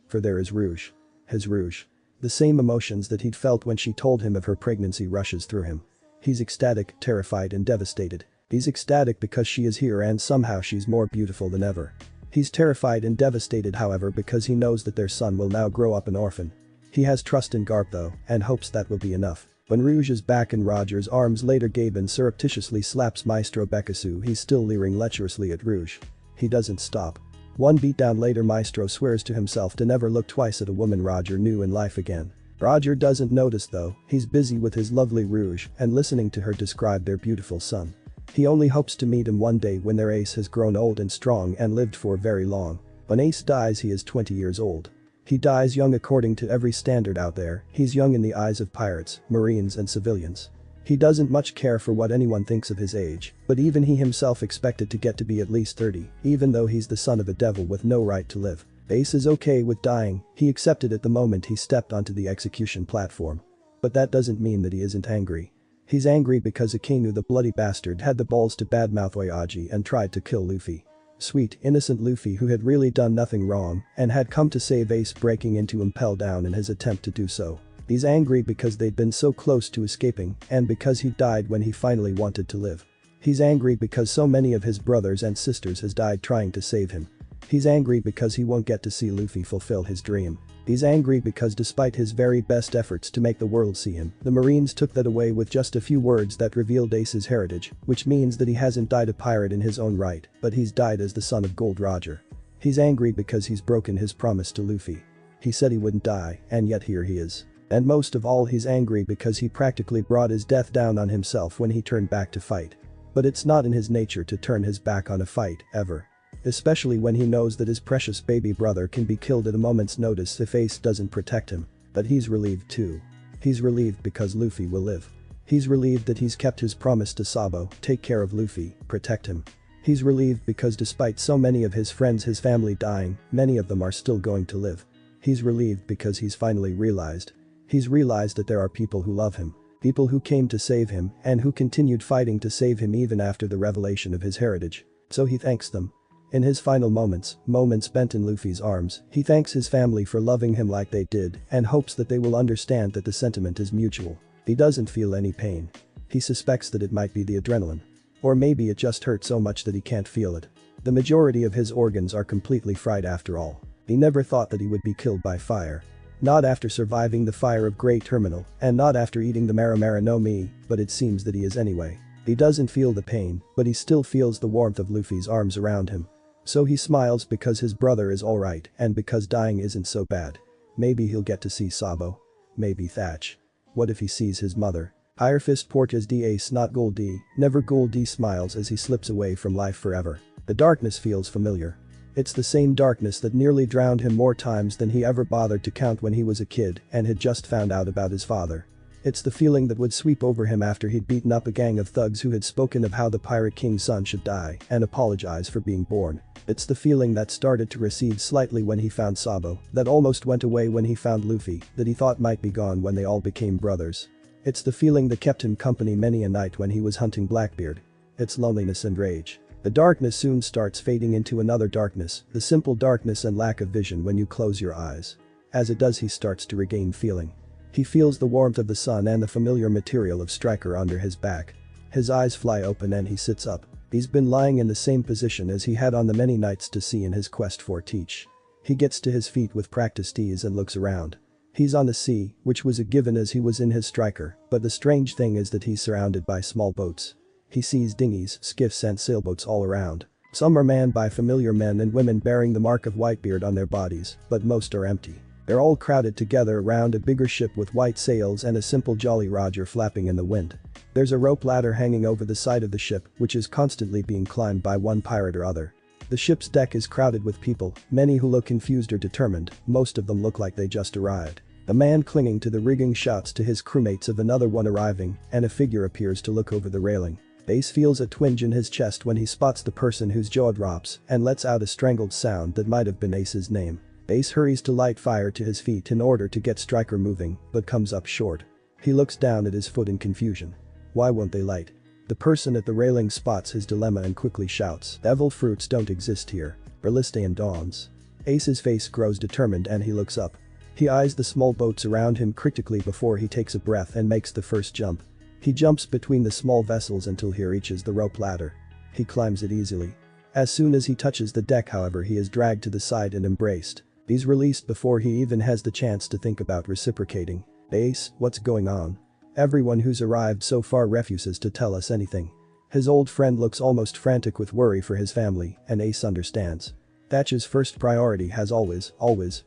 For there is Rouge. His Rouge. The same emotions that he'd felt when she told him of her pregnancy rushes through him. He's ecstatic, terrified and devastated. He's ecstatic because she is here and somehow she's more beautiful than ever. He's terrified and devastated, however, because he knows that their son will now grow up an orphan. He has trust in Garp though and hopes that will be enough. When Rouge is back in Roger's arms later, Gaben surreptitiously slaps Maestro Bekasu. He's still leering lecherously at Rouge. He doesn't stop. One beatdown later, Maestro swears to himself to never look twice at a woman Roger knew in life again. Roger doesn't notice though, he's busy with his lovely Rouge and listening to her describe their beautiful son. He only hopes to meet him one day when their ace has grown old and strong and lived for very long. When Ace dies, he is 20 years old. He dies young according to every standard out there. He's young in the eyes of pirates, Marines and civilians. He doesn't much care for what anyone thinks of his age, but even he himself expected to get to be at least 30, even though he's the son of a devil with no right to live. Ace is okay with dying, he accepted it the moment he stepped onto the execution platform. But that doesn't mean that he isn't angry. He's angry because Akinu the bloody bastard had the balls to badmouth Oyaji and tried to kill Luffy. Sweet, innocent Luffy, who had really done nothing wrong and had come to save Ace, breaking into impel down in his attempt to do so. He's angry because they'd been so close to escaping and because he died when he finally wanted to live. He's angry because so many of his brothers and sisters has died trying to save him. He's angry because he won't get to see Luffy fulfill his dream. He's angry because despite his very best efforts to make the world see him, the Marines took that away with just a few words that revealed Ace's heritage, which means that he hasn't died a pirate in his own right, but he's died as the son of Gold Roger. He's angry because he's broken his promise to Luffy. He said he wouldn't die, and yet here he is. And most of all, he's angry because he practically brought his death down on himself when he turned back to fight. But it's not in his nature to turn his back on a fight, ever. Especially when he knows that his precious baby brother can be killed at a moment's notice if Ace doesn't protect him. But he's relieved too. He's relieved because Luffy will live. He's relieved that he's kept his promise to Sabo, take care of Luffy, protect him. He's relieved because despite so many of his friends, his family dying, many of them are still going to live. He's relieved because he's finally realized. He's realized that there are people who love him. People who came to save him and who continued fighting to save him even after the revelation of his heritage. So he thanks them. In his final moments spent in Luffy's arms, he thanks his family for loving him like they did and hopes that they will understand that the sentiment is mutual. He doesn't feel any pain. He suspects that it might be the adrenaline. Or maybe it just hurt so much that he can't feel it. The majority of his organs are completely fried after all. He never thought that he would be killed by fire. Not after surviving the fire of Great Terminal and not after eating the Maramara no Mi, but it seems that he is anyway. He doesn't feel the pain, but he still feels the warmth of Luffy's arms around him. So he smiles because his brother is alright and because dying isn't so bad. Maybe he'll get to see Sabo. Maybe Thatch. What if he sees his mother? Higher Fist Portes D Ace not Gold D, never Gold D smiles as he slips away from life forever. The darkness feels familiar. It's the same darkness that nearly drowned him more times than he ever bothered to count when he was a kid and had just found out about his father. It's the feeling that would sweep over him after he'd beaten up a gang of thugs who had spoken of how the Pirate King's son should die and apologize for being born. It's the feeling that started to recede slightly when he found Sabo, that almost went away when he found Luffy, that he thought might be gone when they all became brothers. It's the feeling that kept him company many a night when he was hunting Blackbeard. It's loneliness and rage. The darkness soon starts fading into another darkness, the simple darkness and lack of vision when you close your eyes. As it does, he starts to regain feeling. He feels the warmth of the sun and the familiar material of Striker under his back. His eyes fly open and he sits up. He's been lying in the same position as he had on the many nights to sea in his quest for Teach. He gets to his feet with practiced ease and looks around. He's on the sea, which was a given as he was in his Striker, but the strange thing is that he's surrounded by small boats. He sees dinghies, skiffs and sailboats all around. Some are manned by familiar men and women bearing the mark of Whitebeard on their bodies, but most are empty. They're all crowded together around a bigger ship with white sails and a simple Jolly Roger flapping in the wind. There's a rope ladder hanging over the side of the ship, which is constantly being climbed by one pirate or other. The ship's deck is crowded with people, many who look confused or determined, most of them look like they just arrived. A man clinging to the rigging shouts to his crewmates of another one arriving, and a figure appears to look over the railing. Ace feels a twinge in his chest when he spots the person whose jaw drops and lets out a strangled sound that might have been Ace's name. Ace hurries to light fire to his feet in order to get Striker moving, but comes up short. He looks down at his foot in confusion. Why won't they light? The person at the railing spots his dilemma and quickly shouts, "Devil fruits don't exist here." Berlistean dawns. Ace's face grows determined and he looks up. He eyes the small boats around him critically before he takes a breath and makes the first jump. He jumps between the small vessels until he reaches the rope ladder. He climbs it easily. As soon as he touches the deck, however, he is dragged to the side and embraced. He's released before he even has the chance to think about reciprocating. Ace, what's going on? Everyone who's arrived so far refuses to tell us anything. His old friend looks almost frantic with worry for his family, and Ace understands. Thatch's first priority has always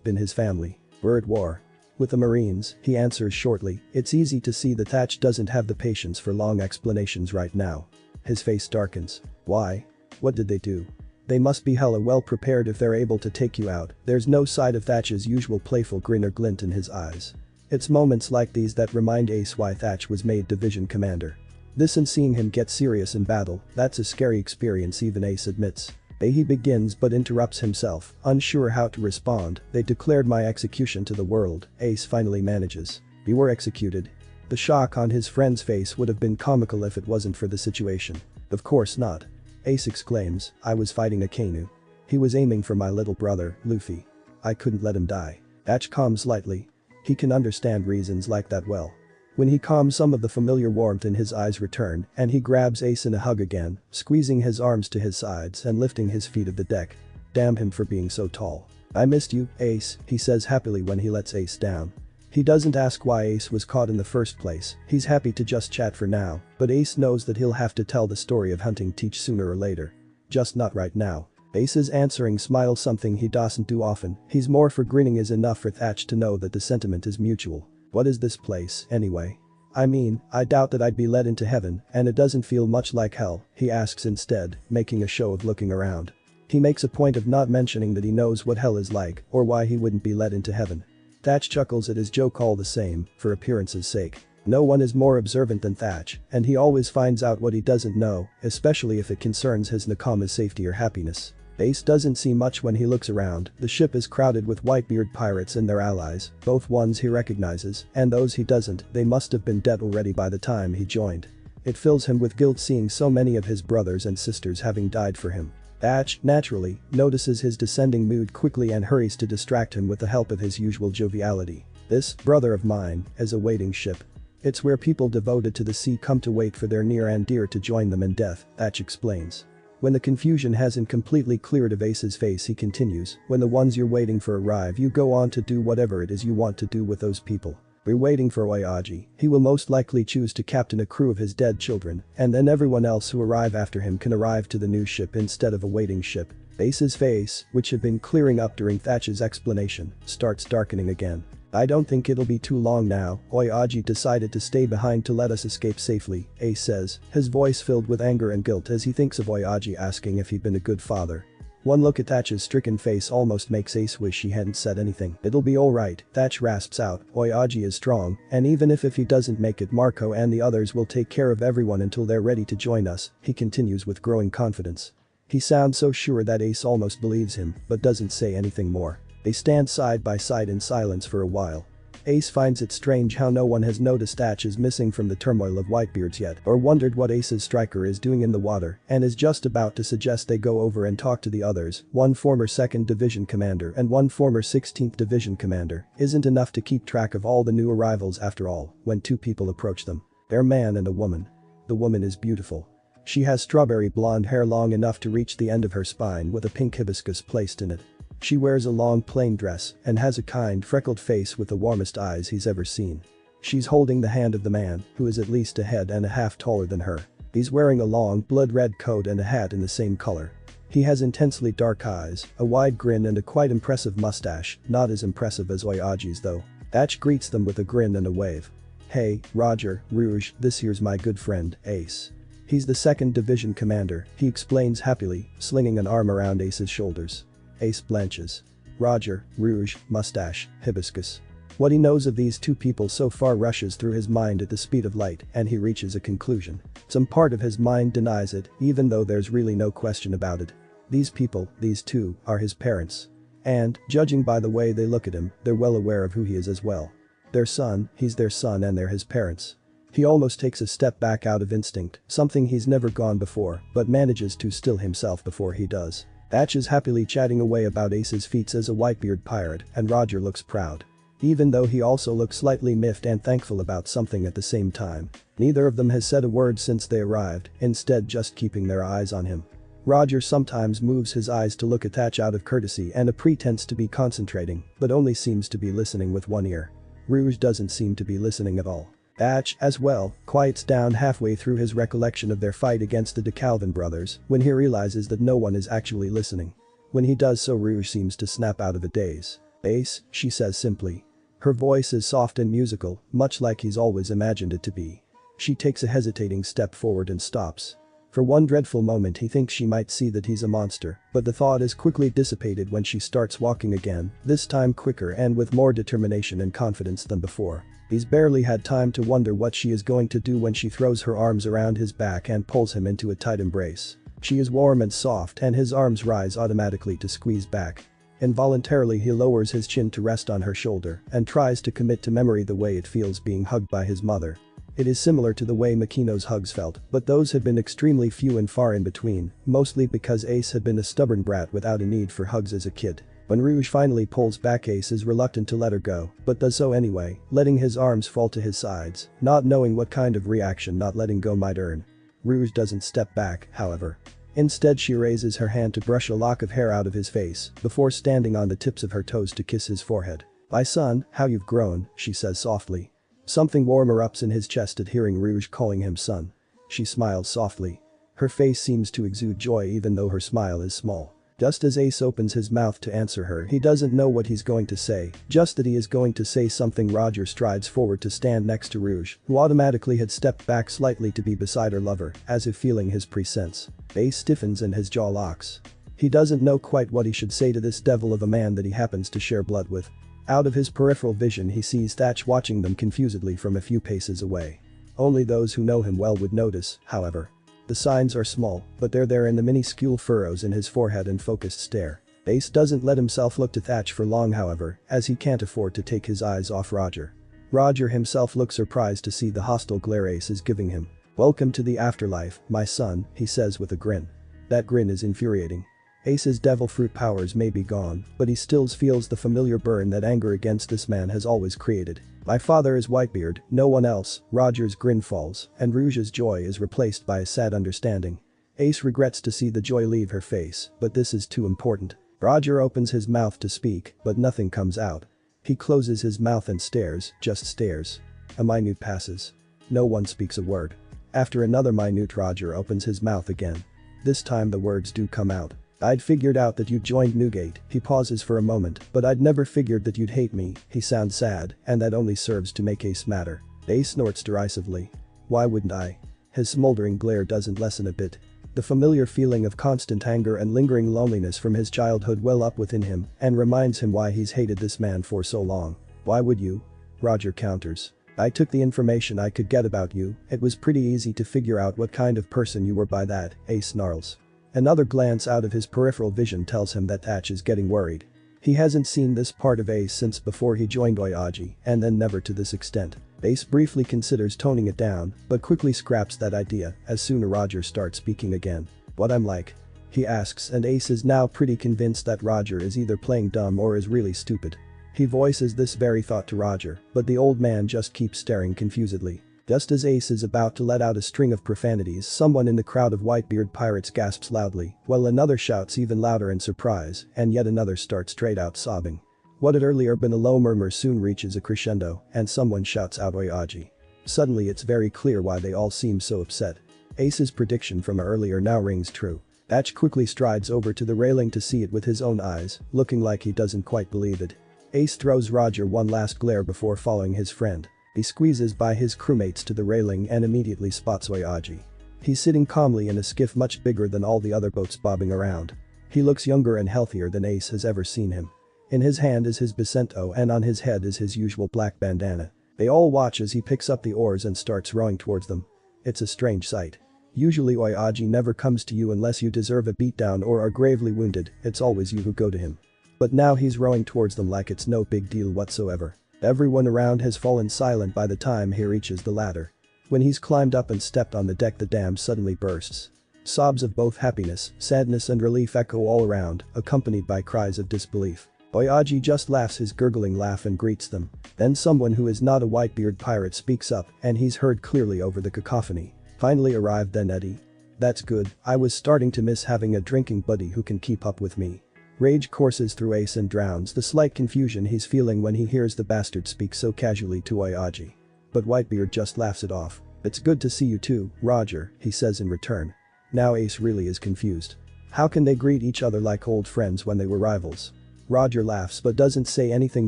been his family. We're at war. With the Marines, he answers shortly. It's easy to see that Thatch doesn't have the patience for long explanations right now. His face darkens. Why? What did they do? They must be hella well prepared if they're able to take you out. There's no side of Thatch's usual playful grin or glint in his eyes. It's moments like these that remind Ace why Thatch was made division commander. This and seeing him get serious in battle, that's a scary experience, even Ace admits. He begins but interrupts himself, unsure how to respond. They declared my execution to the world, Ace finally manages. We were executed. The shock on his friend's face would have been comical if it wasn't for the situation. Of course not. Ace exclaims, I was fighting a Kainu. He was aiming for my little brother, Luffy. I couldn't let him die. Thatch calms slightly. He can understand reasons like that well. When he calms, some of the familiar warmth in his eyes return and he grabs Ace in a hug again, squeezing his arms to his sides and lifting his feet of the deck. Damn him for being so tall. I missed you, Ace, he says happily when he lets Ace down. He doesn't ask why Ace was caught in the first place, he's happy to just chat for now, but Ace knows that he'll have to tell the story of hunting Teach sooner or later. Just not right now. Ace's answering smile, something he doesn't do often. He's more for grinning is enough for Thatch to know that the sentiment is mutual. What is this place, anyway? I mean, I doubt that I'd be led into heaven, and it doesn't feel much like hell, he asks instead, making a show of looking around. He makes a point of not mentioning that he knows what hell is like or why he wouldn't be led into heaven. Thatch chuckles at his joke all the same, for appearance's sake. No one is more observant than Thatch, and he always finds out what he doesn't know, especially if it concerns his Nakama's safety or happiness. Ace doesn't see much when he looks around. The ship is crowded with Whitebeard pirates and their allies, both ones he recognizes, and those he doesn't. They must have been dead already by the time he joined. It fills him with guilt seeing so many of his brothers and sisters having died for him. Thatch, naturally, notices his descending mood quickly and hurries to distract him with the help of his usual joviality. This brother of mine is a waiting ship. It's where people devoted to the sea come to wait for their near and dear to join them in death, Thatch explains. When the confusion hasn't completely cleared of Ace's face he continues, when the ones you're waiting for arrive you go on to do whatever it is you want to do with those people. We're waiting for Oyaji. He will most likely choose to captain a crew of his dead children, and then everyone else who arrive after him can arrive to the new ship instead of a waiting ship. Ace's face, which had been clearing up during Thatch's explanation, starts darkening again. I don't think it'll be too long now. Oyaji decided to stay behind to let us escape safely, Ace says, his voice filled with anger and guilt as he thinks of Oyaji asking if he'd been a good father. One look at Thatch's stricken face almost makes Ace wish he hadn't said anything. It'll be alright, Thatch rasps out. Oyaji is strong, and even if he doesn't make it, Marco and the others will take care of everyone until they're ready to join us, he continues with growing confidence. He sounds so sure that Ace almost believes him, but doesn't say anything more. They stand side by side in silence for a while. Ace finds it strange how no one has noticed Thatch is missing from the turmoil of Whitebeards yet, or wondered what Ace's striker is doing in the water, and is just about to suggest they go over and talk to the others. One former 2nd Division commander and one former 16th Division commander isn't enough to keep track of all the new arrivals after all, when two people approach them. They're a man and a woman. The woman is beautiful. She has strawberry blonde hair long enough to reach the end of her spine with a pink hibiscus placed in it. She wears a long plain dress and has a kind freckled face with the warmest eyes he's ever seen. She's holding the hand of the man, who is at least a head and a half taller than her. He's wearing a long blood-red coat and a hat in the same color. He has intensely dark eyes, a wide grin and a quite impressive mustache, not as impressive as Oyaji's though. Thatch greets them with a grin and a wave. Hey, Roger, Rouge, this here's my good friend, Ace. He's the 2nd Division commander, he explains happily, slinging an arm around Ace's shoulders. Ace blanches. Roger, Rouge, mustache, hibiscus. What he knows of these two people so far rushes through his mind at the speed of light and he reaches a conclusion. Some part of his mind denies it, even though there's really no question about it. These people, these two, are his parents. And, judging by the way they look at him, they're well aware of who he is as well. Their son, he's their son and they're his parents. He almost takes a step back out of instinct, something he's never gone before, but manages to still himself before he does. Thatch is happily chatting away about Ace's feats as a Whitebeard pirate, and Roger looks proud. Even though he also looks slightly miffed and thankful about something at the same time. Neither of them has said a word since they arrived, instead just keeping their eyes on him. Roger sometimes moves his eyes to look at Thatch out of courtesy and a pretense to be concentrating, but only seems to be listening with one ear. Rouge doesn't seem to be listening at all. Thatch, as well, quiets down halfway through his recollection of their fight against the DeCalvin brothers when he realizes that no one is actually listening. When he does so, Rouge seems to snap out of a daze. Ace, she says simply. Her voice is soft and musical, much like he's always imagined it to be. She takes a hesitating step forward and stops. For one dreadful moment he thinks she might see that he's a monster, but the thought is quickly dissipated when she starts walking again, this time quicker and with more determination and confidence than before. He's barely had time to wonder what she is going to do when she throws her arms around his back and pulls him into a tight embrace. She is warm and soft and his arms rise automatically to squeeze back. Involuntarily he lowers his chin to rest on her shoulder and tries to commit to memory the way it feels being hugged by his mother. It is similar to the way Makino's hugs felt, but those had been extremely few and far in between, mostly because Ace had been a stubborn brat without a need for hugs as a kid. When Rouge finally pulls back, Ace is reluctant to let her go, but does so anyway, letting his arms fall to his sides, not knowing what kind of reaction not letting go might earn. Rouge doesn't step back, however. Instead she raises her hand to brush a lock of hair out of his face, before standing on the tips of her toes to kiss his forehead. "My son, how you've grown," she says softly. Something warm erupts in his chest at hearing Rouge calling him son. She smiles softly. Her face seems to exude joy even though her smile is small. Just as Ace opens his mouth to answer her, he doesn't know what he's going to say, just that he is going to say something. Roger strides forward to stand next to Rouge, who automatically had stepped back slightly to be beside her lover, as if feeling his presence. Ace stiffens and his jaw locks. He doesn't know quite what he should say to this devil of a man that he happens to share blood with. Out of his peripheral vision he sees Thatch watching them confusedly from a few paces away. Only those who know him well would notice, however. The signs are small, but they're there in the minuscule furrows in his forehead and focused stare. Ace doesn't let himself look to Thatch for long however, as he can't afford to take his eyes off Roger. Roger himself looks surprised to see the hostile glare Ace is giving him. "Welcome to the afterlife, my son," he says with a grin. That grin is infuriating. Ace's devil fruit powers may be gone, but he still feels the familiar burn that anger against this man has always created. "My father is Whitebeard, no one else." Roger's grin falls, and Rouge's joy is replaced by a sad understanding. Ace regrets to see the joy leave her face, but this is too important. Roger opens his mouth to speak, but nothing comes out. He closes his mouth and stares, just stares. A minute passes. No one speaks a word. After another minute Roger opens his mouth again. This time the words do come out. "I'd figured out that you'd joined Newgate." He pauses for a moment, "but I'd never figured that you'd hate me." He sounds sad, and that only serves to make Ace madder. Ace snorts derisively. "Why wouldn't I?" His smoldering glare doesn't lessen a bit. The familiar feeling of constant anger and lingering loneliness from his childhood well up within him and reminds him why he's hated this man for so long. "Why would you?" Roger counters. "I took the information I could get about you. It was pretty easy to figure out what kind of person you were by that," Ace snarls. Another glance out of his peripheral vision tells him that Thatch is getting worried. He hasn't seen this part of Ace since before he joined Oyaji, and then never to this extent. Ace briefly considers toning it down, but quickly scraps that idea as soon as Roger starts speaking again. "What I'm like?" he asks, and Ace is now pretty convinced that Roger is either playing dumb or is really stupid. He voices this very thought to Roger, but the old man just keeps staring confusedly. Just as Ace is about to let out a string of profanities, someone in the crowd of Whitebeard pirates gasps loudly, while another shouts even louder in surprise, and yet another starts straight out sobbing. What had earlier been a low murmur soon reaches a crescendo, and someone shouts out Oyaji. Suddenly it's very clear why they all seem so upset. Ace's prediction from earlier now rings true. Thatch quickly strides over to the railing to see it with his own eyes, looking like he doesn't quite believe it. Ace throws Roger one last glare before following his friend. He squeezes by his crewmates to the railing and immediately spots Oyaji. He's sitting calmly in a skiff much bigger than all the other boats bobbing around. He looks younger and healthier than Ace has ever seen him. In his hand is his Bacento and on his head is his usual black bandana. They all watch as he picks up the oars and starts rowing towards them. It's a strange sight. Usually Oyaji never comes to you unless you deserve a beatdown or are gravely wounded, it's always you who go to him. But now he's rowing towards them like it's no big deal whatsoever. Everyone around has fallen silent by the time he reaches the ladder. When he's climbed up and stepped on the deck the dam suddenly bursts. Sobs of both happiness, sadness and relief echo all around, accompanied by cries of disbelief. Oyaji just laughs his gurgling laugh and greets them. Then someone who is not a Whitebeard pirate speaks up and he's heard clearly over the cacophony. "Finally arrived then, Eddie. That's good, I was starting to miss having a drinking buddy who can keep up with me." Rage courses through Ace and drowns the slight confusion he's feeling when he hears the bastard speak so casually to Oyaji. But Whitebeard just laughs it off. "It's good to see you too, Roger," he says in return. Now Ace really is confused. How can they greet each other like old friends when they were rivals? Roger laughs but doesn't say anything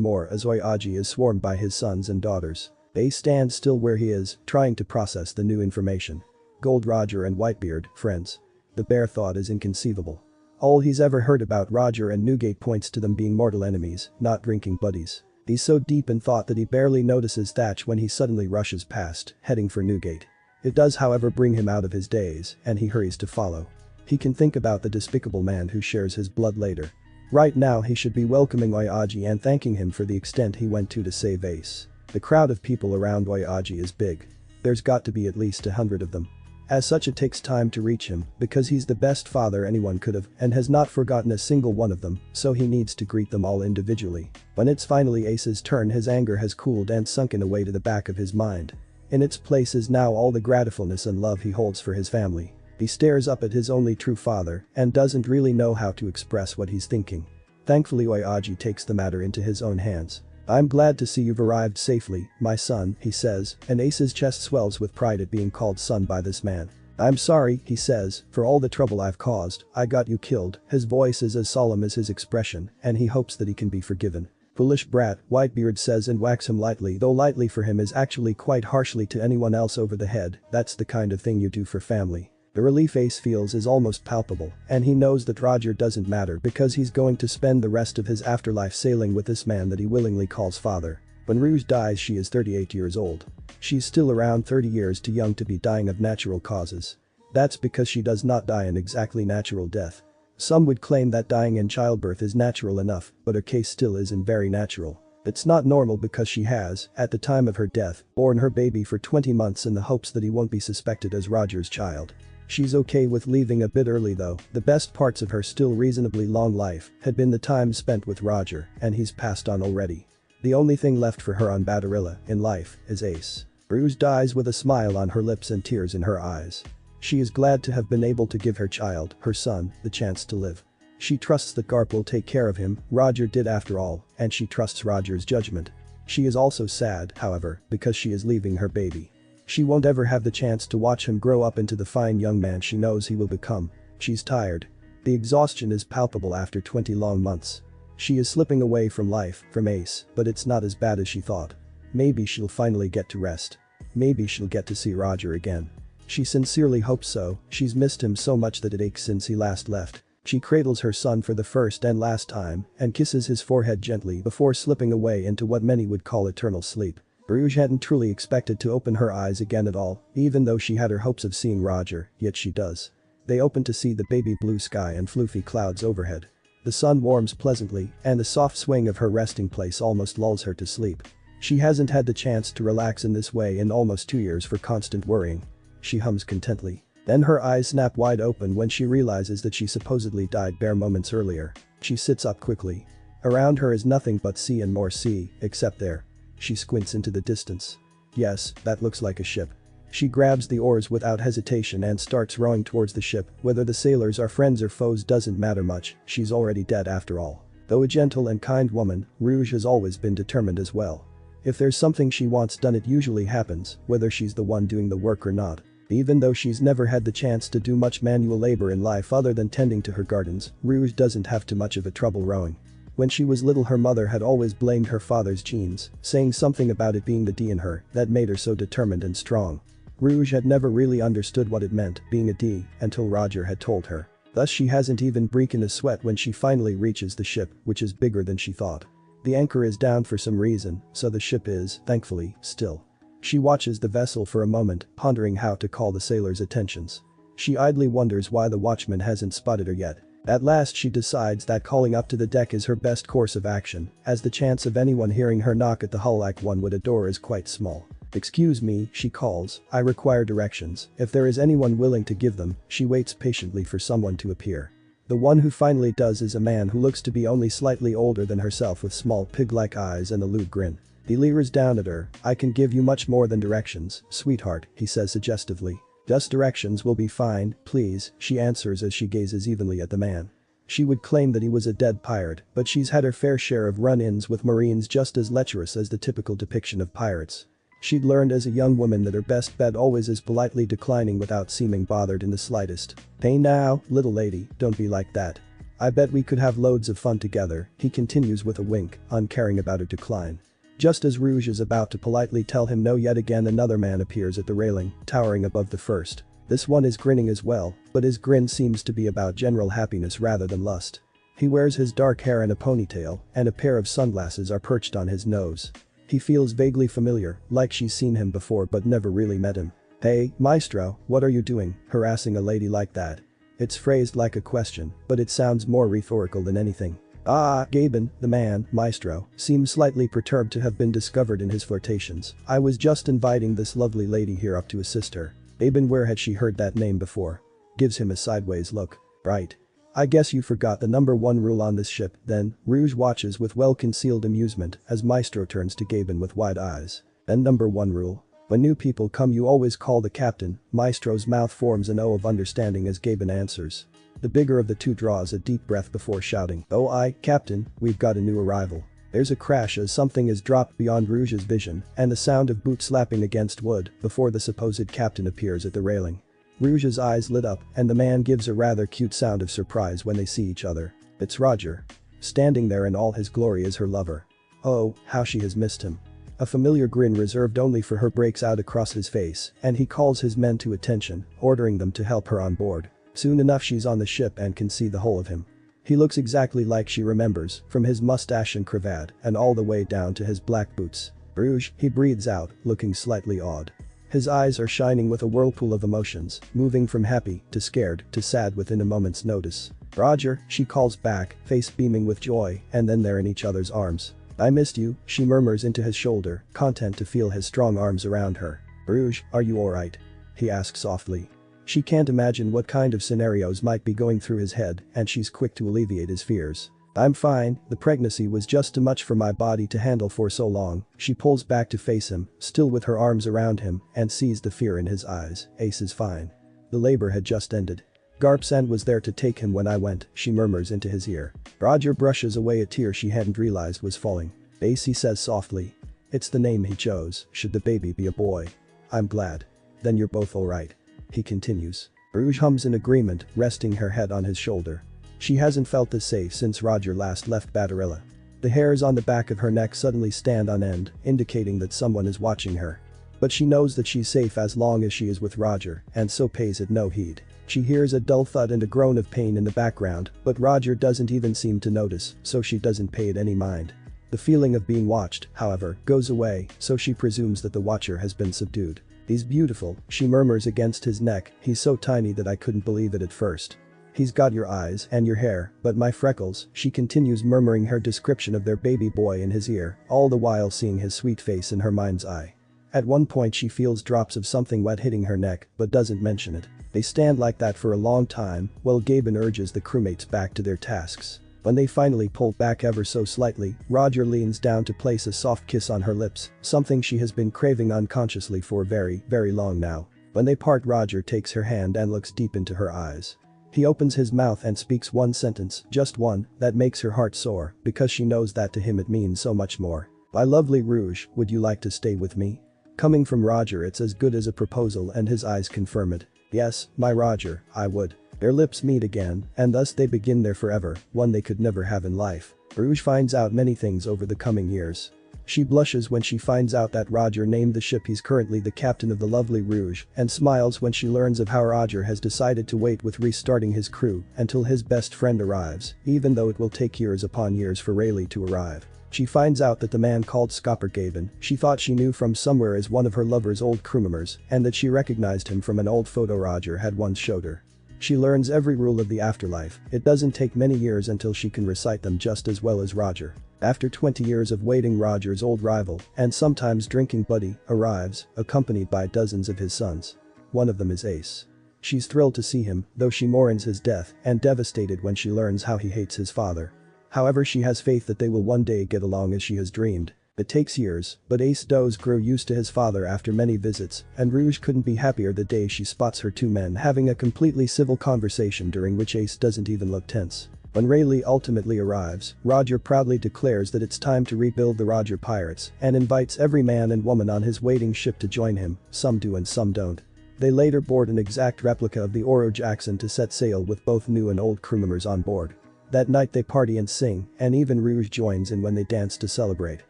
more as Oyaji is swarmed by his sons and daughters. Ace stands still where he is, trying to process the new information. Gold Roger and Whitebeard, friends. The bare thought is inconceivable. All he's ever heard about Roger and Newgate points to them being mortal enemies, not drinking buddies. He's so deep in thought that he barely notices Thatch when he suddenly rushes past, heading for Newgate. It does however bring him out of his daze, and he hurries to follow. He can think about the despicable man who shares his blood later. Right now he should be welcoming Oyaji and thanking him for the extent he went to save Ace. The crowd of people around Oyaji is big. There's got to be at least 100 of them. As such it takes time to reach him because he's the best father anyone could have and has not forgotten a single one of them, so he needs to greet them all individually. When it's finally Ace's turn his anger has cooled and sunken away to the back of his mind. In its place is now all the gratefulness and love he holds for his family. He stares up at his only true father and doesn't really know how to express what he's thinking. Thankfully Oyaji takes the matter into his own hands. "I'm glad to see you've arrived safely, my son," he says, and Ace's chest swells with pride at being called son by this man. "I'm sorry," he says, "for all the trouble I've caused. I got you killed." His voice is as solemn as his expression, and he hopes that he can be forgiven. "Foolish brat," Whitebeard says and whacks him lightly, though lightly for him is actually quite harshly to anyone else over the head. "That's the kind of thing you do for family. The relief Ace feels is almost palpable, and he knows that Roger doesn't matter because he's going to spend the rest of his afterlife sailing with this man that he willingly calls father. When Rouge dies, she is 38 years old. She's still around 30 years too young to be dying of natural causes. That's because she does not die an exactly natural death. Some would claim that dying in childbirth is natural enough, but her case still isn't very natural. It's not normal because she has, at the time of her death, borne her baby for 20 months in the hopes that he won't be suspected as Roger's child. She's okay with leaving a bit early though. The best parts of her still reasonably long life had been the time spent with Roger, and he's passed on already. The only thing left for her on Badarilla, in life, is Ace. Rouge dies with a smile on her lips and tears in her eyes. She is glad to have been able to give her child, her son, the chance to live. She trusts that Garp will take care of him, Roger did after all, and she trusts Roger's judgment. She is also sad, however, because she is leaving her baby. She won't ever have the chance to watch him grow up into the fine young man she knows he will become. She's tired. The exhaustion is palpable after 20 long months. She is slipping away from life, from Ace, but it's not as bad as she thought. Maybe she'll finally get to rest. Maybe she'll get to see Roger again. She sincerely hopes so. She's missed him so much that it aches since he last left. She cradles her son for the first and last time and kisses his forehead gently before slipping away into what many would call eternal sleep. Rouge hadn't truly expected to open her eyes again at all, even though she had her hopes of seeing Roger, yet she does. They open to see the baby blue sky and fluffy clouds overhead. The sun warms pleasantly, and the soft swing of her resting place almost lulls her to sleep. She hasn't had the chance to relax in this way in almost 2 years for constant worrying. She hums contently. Then her eyes snap wide open when she realizes that she supposedly died bare moments earlier. She sits up quickly. Around her is nothing but sea and more sea, except there. She squints into the distance. Yes, that looks like a ship. She grabs the oars without hesitation and starts rowing towards the ship. Whether the sailors are friends or foes doesn't matter much, she's already dead after all. Though a gentle and kind woman, Rouge has always been determined as well. If there's something she wants done, it usually happens, whether she's the one doing the work or not. Even though she's never had the chance to do much manual labor in life other than tending to her gardens, Rouge doesn't have too much of a trouble rowing. When she was little, her mother had always blamed her father's genes, saying something about it being the D in her that made her so determined and strong. Rouge had never really understood what it meant, being a D, until Roger had told her. Thus she hasn't even breaking a sweat when she finally reaches the ship, which is bigger than she thought. The anchor is down for some reason, so the ship is, thankfully, still. She watches the vessel for a moment, pondering how to call the sailors' attentions. She idly wonders why the watchman hasn't spotted her yet. At last she decides that calling up to the deck is her best course of action, as the chance of anyone hearing her knock at the hull like one would a door is quite small. "Excuse me," she calls, "I require directions." If there is anyone willing to give them, she waits patiently for someone to appear. The one who finally does is a man who looks to be only slightly older than herself with small pig-like eyes and a lewd grin. He leers down at her. "I can give you much more than directions, sweetheart," he says suggestively. "Just directions will be fine, please," she answers as she gazes evenly at the man. She would claim that he was a dead pirate, but she's had her fair share of run-ins with Marines just as lecherous as the typical depiction of pirates. She'd learned as a young woman that her best bet always is politely declining without seeming bothered in the slightest. "Hey now, little lady, don't be like that. I bet we could have loads of fun together," he continues with a wink, uncaring about her decline. Just as Rouge is about to politely tell him no, yet again another man appears at the railing, towering above the first. This one is grinning as well, but his grin seems to be about general happiness rather than lust. He wears his dark hair in a ponytail, and a pair of sunglasses are perched on his nose. He feels vaguely familiar, like she's seen him before but never really met him. "Hey, maestro, what are you doing, harassing a lady like that?" It's phrased like a question, but it sounds more rhetorical than anything. Gaben, the man, maestro, seems slightly perturbed to have been discovered in his flirtations. "I was just inviting this lovely lady here up to assist her." Gaben, where had she heard that name before? Gives him a sideways look. "Right. I guess you forgot the #1 rule on this ship, then." Rouge watches with well-concealed amusement as Maestro turns to Gaben with wide eyes. "Then #1 rule? When new people come you always call the captain." Maestro's mouth forms an O of understanding as Gaben answers. The bigger of the two draws a deep breath before shouting, "Oh aye, Captain, we've got a new arrival." There's a crash as something is dropped beyond Rouge's vision and the sound of boots slapping against wood before the supposed captain appears at the railing. Rouge's eyes lit up and the man gives a rather cute sound of surprise when they see each other. It's Roger. Standing there in all his glory is her lover. Oh, how she has missed him. a familiar grin reserved only for her breaks out across his face, and he calls his men to attention, ordering them to help her on board. Soon enough she's on the ship and can see the whole of him. He looks exactly like she remembers, from his mustache and cravat and all the way down to his black boots. Rouge, he breathes out, looking slightly awed. His eyes are shining with a whirlpool of emotions, moving from happy to scared to sad within a moment's notice. Roger, she calls back, face beaming with joy, and then they're in each other's arms. I missed you, she murmurs into his shoulder, content to feel his strong arms around her. Rouge, are you alright? He asks softly. She can't imagine what kind of scenarios might be going through his head, and she's quick to alleviate his fears. I'm fine, the pregnancy was just too much for my body to handle for so long. She pulls back to face him, still with her arms around him, and sees the fear in his eyes. Ace is fine. The labor had just ended. Garp was there to take him when I went, she murmurs into his ear. Roger brushes away a tear she hadn't realized was falling. Ace, he says softly. It's the name he chose, should the baby be a boy. I'm glad. Then you're both alright. He continues. Rouge hums in agreement, resting her head on his shoulder. She hasn't felt this safe since Roger last left Badarilla. The hairs on the back of her neck suddenly stand on end, indicating that someone is watching her. But she knows that she's safe as long as she is with Roger, and so pays it no heed. She hears a dull thud and a groan of pain in the background, but Roger doesn't even seem to notice, so she doesn't pay it any mind. The feeling of being watched, however, goes away, so she presumes that the watcher has been subdued. He's beautiful, she murmurs against his neck, he's so tiny that I couldn't believe it at first. He's got your eyes and your hair, but my freckles, she continues murmuring her description of their baby boy in his ear, all the while seeing his sweet face in her mind's eye. At one point she feels drops of something wet hitting her neck, but doesn't mention it. They stand like that for a long time, while Gaben urges the crewmates back to their tasks. When they finally pull back ever so slightly, Roger leans down to place a soft kiss on her lips, something she has been craving unconsciously for very, very long now. When they part, Roger takes her hand and looks deep into her eyes. He opens his mouth and speaks one sentence, just one, that makes her heart soar, because she knows that to him it means so much more. My lovely Rouge, would you like to stay with me? Coming from Roger, it's as good as a proposal, and his eyes confirm it. Yes, my Roger, I would. Their lips meet again, and thus they begin their forever, one they could never have in life. Rouge finds out many things over the coming years. She blushes when she finds out that Roger named the ship he's currently the captain of, the lovely Rouge, and smiles when she learns of how Roger has decided to wait with restarting his crew until his best friend arrives, even though it will take years upon years for Rayleigh to arrive. She finds out that the man called Skopper Gaben, she thought she knew from somewhere, is one of her lover's old crew members, and that she recognized him from an old photo Roger had once showed her. She learns every rule of the afterlife. It doesn't take many years until she can recite them just as well as Roger. After 20 years of waiting, Roger's old rival, and sometimes drinking buddy, arrives, accompanied by dozens of his sons. One of them is Ace. She's thrilled to see him, though she mourns his death, and devastated when she learns how he hates his father. However, she has faith that they will one day get along as she has dreamed. It takes years, but Ace does grow used to his father after many visits, and Rouge couldn't be happier the day she spots her two men having a completely civil conversation during which Ace doesn't even look tense. When Rayleigh ultimately arrives, Roger proudly declares that it's time to rebuild the Roger Pirates and invites every man and woman on his waiting ship to join him. Some do and some don't. They later board an exact replica of the Oro Jackson to set sail with both new and old crew members on board. That night they party and sing, and even Rouge joins in when they dance to celebrate.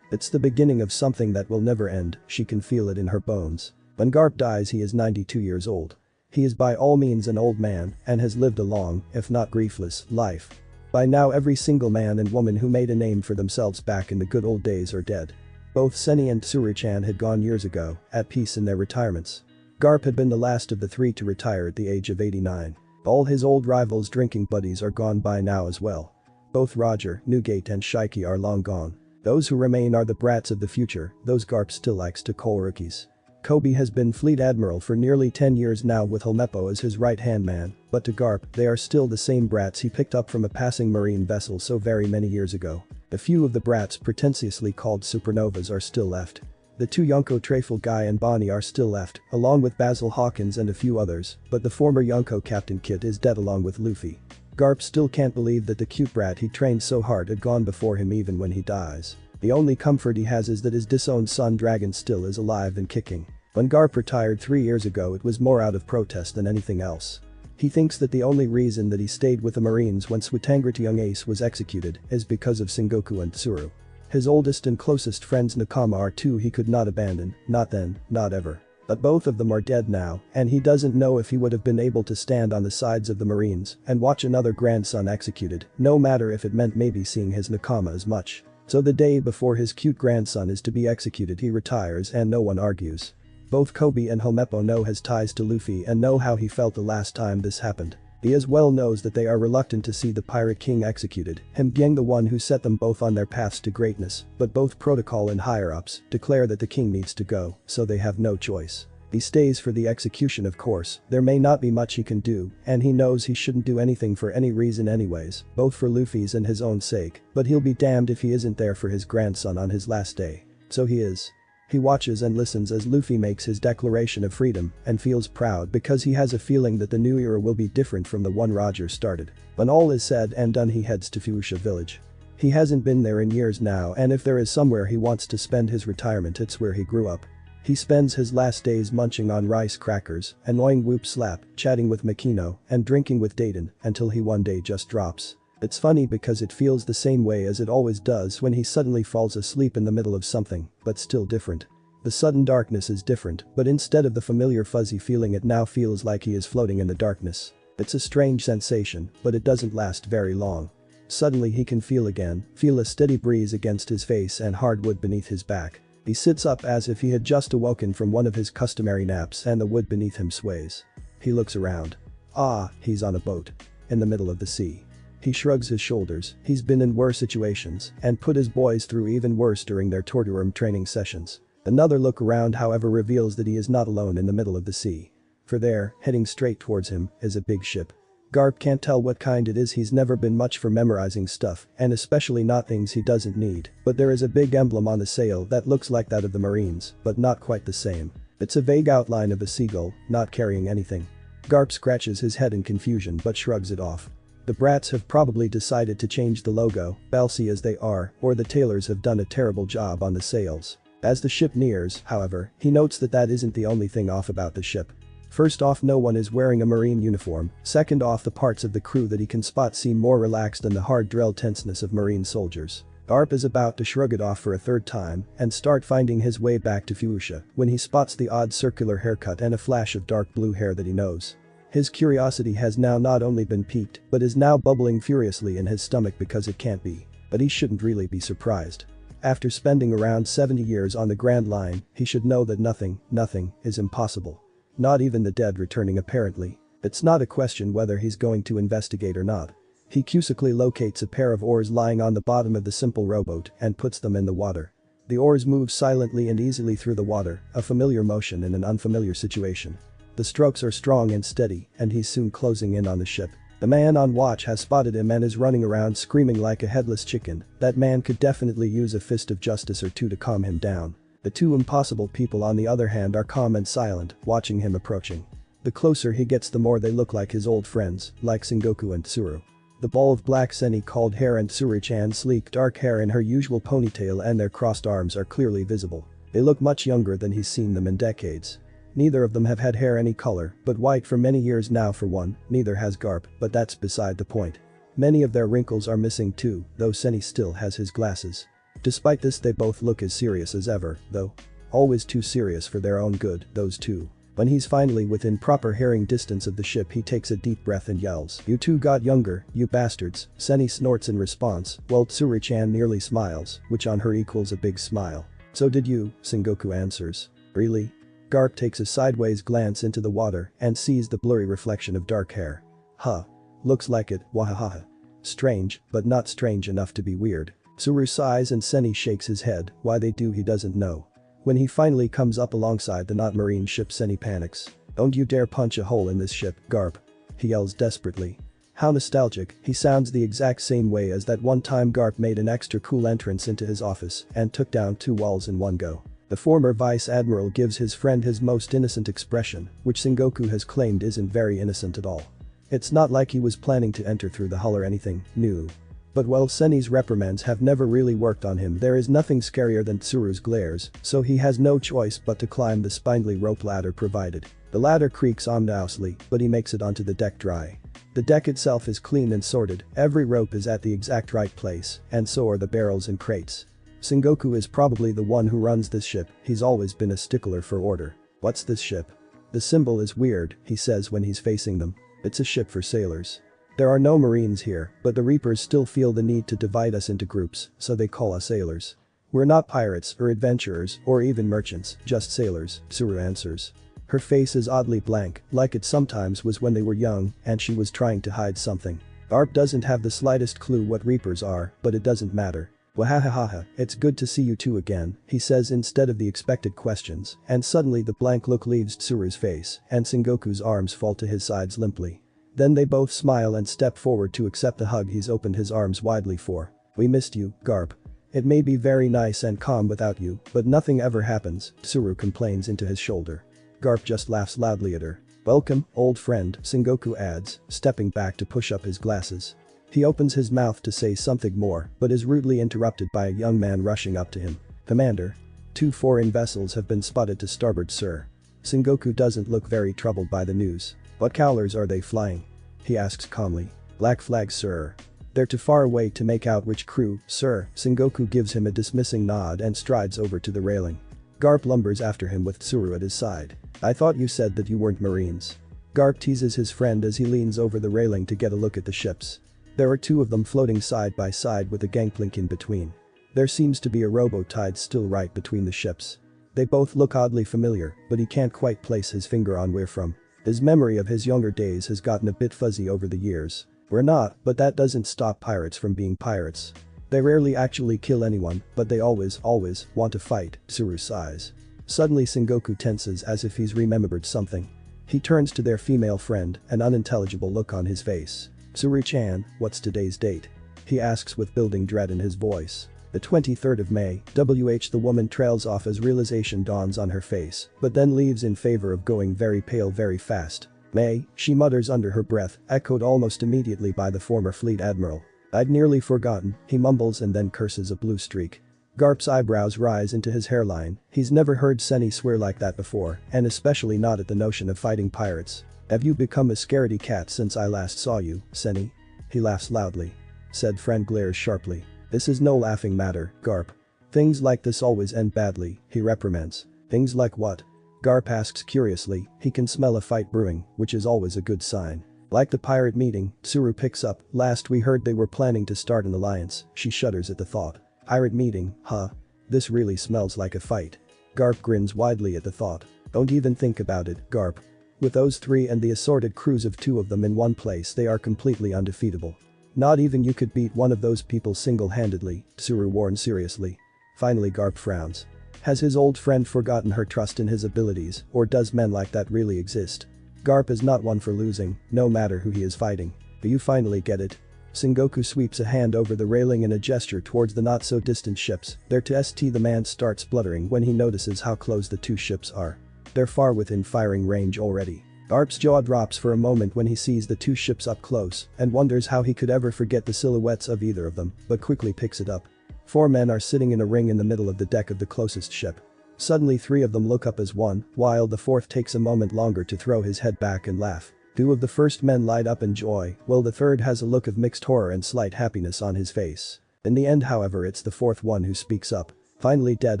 It's the beginning of something that will never end, she can feel it in her bones. When Garp dies, he is 92 years old. He is by all means an old man and has lived a long, if not griefless, life. By now every single man and woman who made a name for themselves back in the good old days are dead. Both Senny and Tsuru-chan had gone years ago, at peace in their retirements. Garp had been the last of the three to retire at the age of 89. All his old rivals' drinking buddies are gone by now as well. Both Roger, Newgate and Shikey are long gone. Those who remain are the brats of the future, those Garp still likes to call rookies. Kobe has been Fleet Admiral for nearly 10 years now with Helmeppo as his right-hand man, but to Garp, they are still the same brats he picked up from a passing marine vessel so very many years ago. A few of the brats pretentiously called supernovas are still left. The two Yonko Trafel Guy and Bonnie are still left, along with Basil Hawkins and a few others, but the former Yonko Captain Kit is dead along with Luffy. Garp still can't believe that the cute brat he trained so hard had gone before him even when he dies. The only comfort he has is that his disowned son Dragon still is alive and kicking. When Garp retired 3 years ago, it was more out of protest than anything else. He thinks that the only reason that he stayed with the Marines when Swatangrati young Ace was executed is because of Sengoku and Tsuru. His oldest and closest friends Nakama are two he could not abandon, not then, not ever. But both of them are dead now, and he doesn't know if he would have been able to stand on the sides of the Marines and watch another grandson executed, no matter if it meant maybe seeing his Nakama as much. So the day before his cute grandson is to be executed he retires and no one argues. Both Kobe and Homepo know his ties to Luffy and know how he felt the last time this happened. He as well knows that they are reluctant to see the Pirate King executed, him being the one who set them both on their paths to greatness, but both protocol and higher-ups declare that the king needs to go, so they have no choice. He stays for the execution of course, there may not be much he can do, and he knows he shouldn't do anything for any reason anyways, both for Luffy's and his own sake, but he'll be damned if he isn't there for his grandson on his last day. So he is. He watches and listens as Luffy makes his declaration of freedom and feels proud because he has a feeling that the new era will be different from the one Roger started. When all is said and done he heads to Fuchsia village. He hasn't been there in years now and if there is somewhere he wants to spend his retirement it's where he grew up. He spends his last days munching on rice crackers, annoying Whoop Slap, chatting with Makino, and drinking with Dayton until he one day just drops. It's funny because it feels the same way as it always does when he suddenly falls asleep in the middle of something, but still different. The sudden darkness is different, but instead of the familiar fuzzy feeling it now feels like he is floating in the darkness. It's a strange sensation, but it doesn't last very long. Suddenly he can feel a steady breeze against his face and hardwood beneath his back. He sits up as if he had just awoken from one of his customary naps and the wood beneath him sways. He looks around. Ah, he's on a boat. In the middle of the sea. He shrugs his shoulders, he's been in worse situations and put his boys through even worse during their torture room training sessions. Another look around however reveals that he is not alone in the middle of the sea. For there, heading straight towards him, is a big ship. Garp can't tell what kind it is, he's never been much for memorizing stuff and especially not things he doesn't need, but there is a big emblem on the sail that looks like that of the Marines, but not quite the same. It's a vague outline of a seagull, not carrying anything. Garp scratches his head in confusion but shrugs it off. The brats have probably decided to change the logo, Balsy as they are, or the tailors have done a terrible job on the sails. As the ship nears, however, he notes that that isn't the only thing off about the ship. First off, no one is wearing a marine uniform, second off, the parts of the crew that he can spot seem more relaxed than the hard-drilled tenseness of marine soldiers. Garp is about to shrug it off for a third time and start finding his way back to Fuchsia when he spots the odd circular haircut and a flash of dark blue hair that he knows. His curiosity has now not only been piqued but is now bubbling furiously in his stomach because it can't be. But he shouldn't really be surprised. After spending around 70 years on the Grand Line, he should know that nothing is impossible. Not even the dead returning apparently. It's not a question whether he's going to investigate or not. He cusically locates a pair of oars lying on the bottom of the simple rowboat and puts them in the water. The oars move silently and easily through the water, a familiar motion in an unfamiliar situation. The strokes are strong and steady, and he's soon closing in on the ship. The man on watch has spotted him and is running around screaming like a headless chicken. That man could definitely use a fist of justice or two to calm him down. The two impossible people on the other hand are calm and silent, watching him approaching. The closer he gets the more they look like his old friends, like Sengoku and Tsuru. The ball of black Seni-called hair and Tsuru-chan's sleek dark hair in her usual ponytail and their crossed arms are clearly visible. They look much younger than he's seen them in decades. Neither of them have had hair any color, but white for many years now for one, neither has Garp, but that's beside the point. Many of their wrinkles are missing too, though Seni still has his glasses. Despite this they both look as serious as ever, though. Always too serious for their own good, those two. When he's finally within proper hearing distance of the ship he takes a deep breath and yells, "You two got younger, you bastards." Seni snorts in response, while Tsuru-chan nearly smiles, which on her equals a big smile. "So did you," Sengoku answers. "Really?" Garp takes a sideways glance into the water and sees the blurry reflection of dark hair. "Huh. Looks like it, wahahaha. Strange, but not strange enough to be weird." Tsuru sighs and Seni shakes his head, why they do he doesn't know. When he finally comes up alongside the not marine ship Seni panics. "Don't you dare punch a hole in this ship, Garp," he yells desperately. How nostalgic, he sounds the exact same way as that one time Garp made an extra cool entrance into his office and took down 2 walls in one go. The former vice admiral gives his friend his most innocent expression, which Sengoku has claimed isn't very innocent at all. It's not like he was planning to enter through the hull or anything new. But while Seni's reprimands have never really worked on him, there is nothing scarier than Tsuru's glares, so he has no choice but to climb the spindly rope ladder provided. The ladder creaks ominously, but he makes it onto the deck dry. The deck itself is clean and sorted, every rope is at the exact right place, and so are the barrels and crates. Sengoku is probably the one who runs this ship, he's always been a stickler for order. What's this ship? The symbol is weird, he says when he's facing them. It's a ship for sailors. There are no marines here, but the Reapers still feel the need to divide us into groups, so they call us sailors. We're not pirates or adventurers or even merchants, just sailors, Tsuru answers. Her face is oddly blank, like it sometimes was when they were young and she was trying to hide something. Garp doesn't have the slightest clue what Reapers are, but it doesn't matter. Wahahaha, it's good to see you two again, he says instead of the expected questions, and suddenly the blank look leaves Tsuru's face and Sengoku's arms fall to his sides limply. Then they both smile and step forward to accept the hug he's opened his arms widely for. We missed you, Garp. It may be very nice and calm without you, but nothing ever happens, Tsuru complains into his shoulder. Garp just laughs loudly at her. Welcome, old friend, Sengoku adds, stepping back to push up his glasses. He opens his mouth to say something more, but is rudely interrupted by a young man rushing up to him. Commander. 2 foreign vessels have been spotted to starboard, sir. Sengoku doesn't look very troubled by the news. What colors are they flying? He asks calmly. Black flags, sir. They're too far away to make out which crew, sir. Sengoku gives him a dismissing nod and strides over to the railing. Garp lumbers after him with Tsuru at his side. I thought you said that you weren't Marines. Garp teases his friend as he leans over the railing to get a look at the ships. There are 2 of them floating side by side with a gangplank in between. There seems to be a rowboat tied still right between the ships. They both look oddly familiar, but he can't quite place his finger on where from. His memory of his younger days has gotten a bit fuzzy over the years. We're not, but that doesn't stop pirates from being pirates. They rarely actually kill anyone, but they always want to fight, Tsuru sighs. Suddenly Sengoku tenses as if he's remembered something. He turns to their female friend, an unintelligible look on his face. Tsuru-chan, what's today's date? He asks with building dread in his voice. The 23rd of May, the woman trails off as realization dawns on her face, but then leaves in favor of going very pale very fast. May, she mutters under her breath, echoed almost immediately by the former fleet admiral. I'd nearly forgotten, he mumbles and then curses a blue streak. Garp's eyebrows rise into his hairline, he's never heard Senny swear like that before, and especially not at the notion of fighting pirates. Have you become a scaredy cat since I last saw you, Senny? He laughs loudly. Said friend glares sharply. This is no laughing matter, Garp. Things like this always end badly, he reprimands. Things like what? Garp asks curiously, he can smell a fight brewing, which is always a good sign. Like the pirate meeting, Tsuru picks up, last we heard they were planning to start an alliance, she shudders at the thought. Pirate meeting, huh? This really smells like a fight. Garp grins widely at the thought. Don't even think about it, Garp. With those 3 and the assorted crews of 2 of them in one place they are completely undefeatable. Not even you could beat one of those people single-handedly, Tsuru warns seriously. Finally Garp frowns. Has his old friend forgotten her trust in his abilities, or does men like that really exist? Garp is not one for losing, no matter who he is fighting. Do you finally get it? Sengoku sweeps a hand over the railing in a gesture towards the not-so-distant ships. There to st the man starts spluttering when he notices how close the 2 ships are. They're far within firing range already. Garp's jaw drops for a moment when he sees the 2 ships up close and wonders how he could ever forget the silhouettes of either of them, but quickly picks it up. 4 men are sitting in a ring in the middle of the deck of the closest ship. Suddenly 3 of them look up as one, while the 4th takes a moment longer to throw his head back and laugh. 2 of the first men light up in joy, while the 3rd has a look of mixed horror and slight happiness on his face. In the end however it's the 4th one who speaks up. Finally dead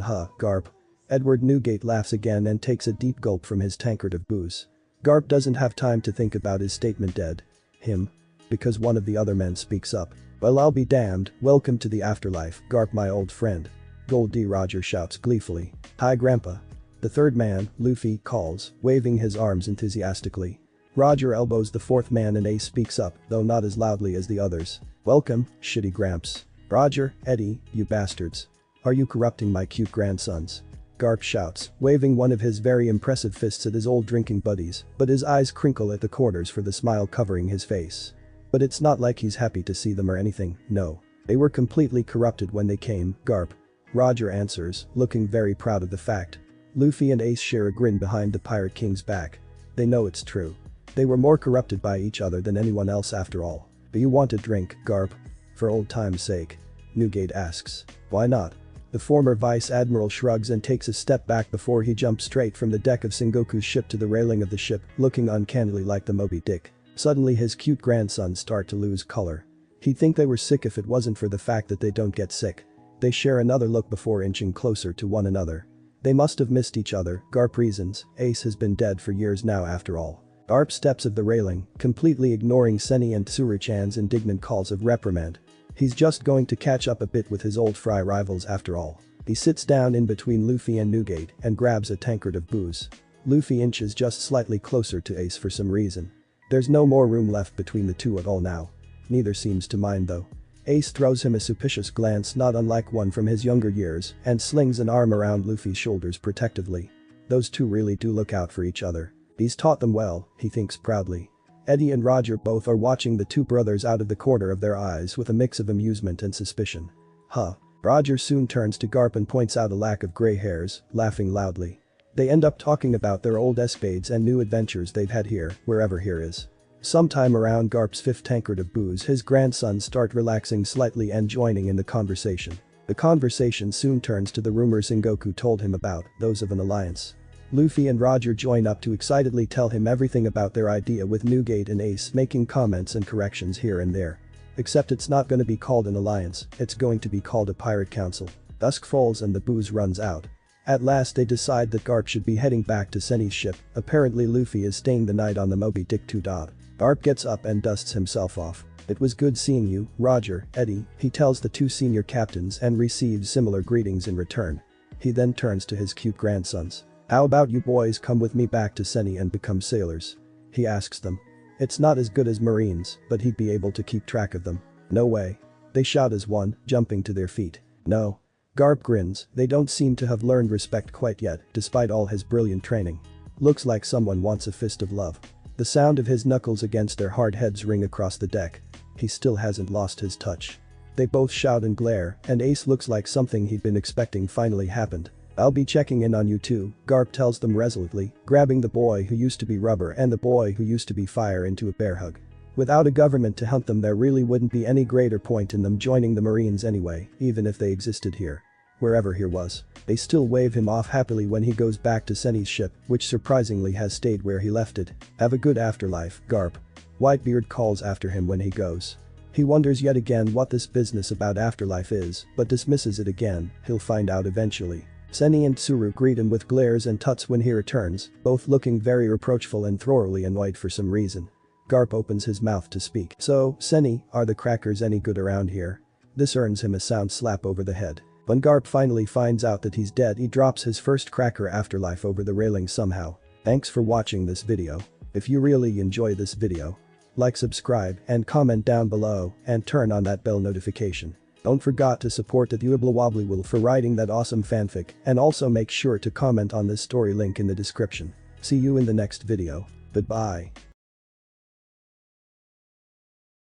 huh, Garp. Edward Newgate laughs again and takes a deep gulp from his tankard of booze. Garp doesn't have time to think about his statement dead. Him. Because one of the other men speaks up. Well I'll be damned, welcome to the afterlife, Garp my old friend. Gold D. Roger shouts gleefully. Hi Grandpa. The 3rd man, Luffy, calls, waving his arms enthusiastically. Roger elbows the 4th man and Ace speaks up, though not as loudly as the others. Welcome, shitty Gramps. Roger, Eddie, you bastards. Are you corrupting my cute grandsons? Garp shouts, waving one of his very impressive fists at his old drinking buddies, but his eyes crinkle at the corners for the smile covering his face. But it's not like he's happy to see them or anything, no. They were completely corrupted when they came, Garp. Roger answers, looking very proud of the fact. Luffy and Ace share a grin behind the Pirate King's back. They know it's true. They were more corrupted by each other than anyone else after all. Do you want a drink, Garp? For old time's sake. Newgate asks. Why not? The former vice admiral shrugs and takes a step back before he jumps straight from the deck of Sengoku's ship to the railing of the ship, looking uncannily like the Moby Dick. Suddenly his cute grandsons start to lose color. He'd think they were sick if it wasn't for the fact that they don't get sick. They share another look before inching closer to one another. They must have missed each other, Garp reasons, Ace has been dead for years now after all. Garp steps of the railing, completely ignoring Senny and Tsuru-chan's indignant calls of reprimand. He's just going to catch up a bit with his old fry rivals after all. He sits down in between Luffy and Nugate and grabs a tankard of booze. Luffy inches just slightly closer to Ace for some reason. There's no more room left between the two at all now. Neither seems to mind though. Ace throws him a suspicious glance not unlike one from his younger years and slings an arm around Luffy's shoulders protectively. Those two really do look out for each other. He's taught them well, he thinks proudly. Eddie and Roger both are watching the two brothers out of the corner of their eyes with a mix of amusement and suspicion. Huh. Roger soon turns to Garp and points out a lack of gray hairs, laughing loudly. They end up talking about their old escapades and new adventures they've had here, wherever here is. Sometime around Garp's fifth tankard of booze his grandsons start relaxing slightly and joining in the conversation. The conversation soon turns to the rumors Sengoku told him about, those of an alliance. Luffy and Roger join up to excitedly tell him everything about their idea with Nugate and Ace making comments and corrections here and there. Except it's not gonna be called an alliance, it's going to be called a pirate council. Dusk falls and the booze runs out. At last they decide that Garp should be heading back to Senny's ship, apparently Luffy is staying the night on the Moby Dick 2. Garp gets up and dusts himself off. It was good seeing you, Roger, Eddie, he tells the two senior captains and receives similar greetings in return. He then turns to his cute grandsons. How about you boys come with me back to Senny and become sailors? He asks them. It's not as good as Marines, but he'd be able to keep track of them. No way. They shout as one, jumping to their feet. No. Garp grins, they don't seem to have learned respect quite yet, despite all his brilliant training. Looks like someone wants a fist of love. The sound of his knuckles against their hard heads ring across the deck. He still hasn't lost his touch. They both shout and glare, and Ace looks like something he'd been expecting finally happened. I'll be checking in on you too, Garp tells them resolutely, grabbing the boy who used to be rubber and the boy who used to be fire into a bear hug. Without a government to hunt them there really wouldn't be any greater point in them joining the Marines anyway, even if they existed here. Wherever here was. They still wave him off happily when he goes back to Senny's ship, which surprisingly has stayed where he left it. Have a good afterlife, Garp. Whitebeard calls after him when he goes. He wonders yet again what this business about afterlife is, but dismisses it again, he'll find out eventually. Senny and Tsuru greet him with glares and tuts when he returns, both looking very reproachful and thoroughly annoyed for some reason. Garp opens his mouth to speak. So, Senny, are the crackers any good around here? This earns him a sound slap over the head. When Garp finally finds out that he's dead he drops his first cracker afterlife over the railing somehow. Thanks for watching this video. If you really enjoy this video, like, subscribe, and comment down below, and turn on that bell notification. Don't forget to support thewibblywobblywolf for writing that awesome fanfic, and also make sure to comment on this story link in the description. See you in the next video. Goodbye.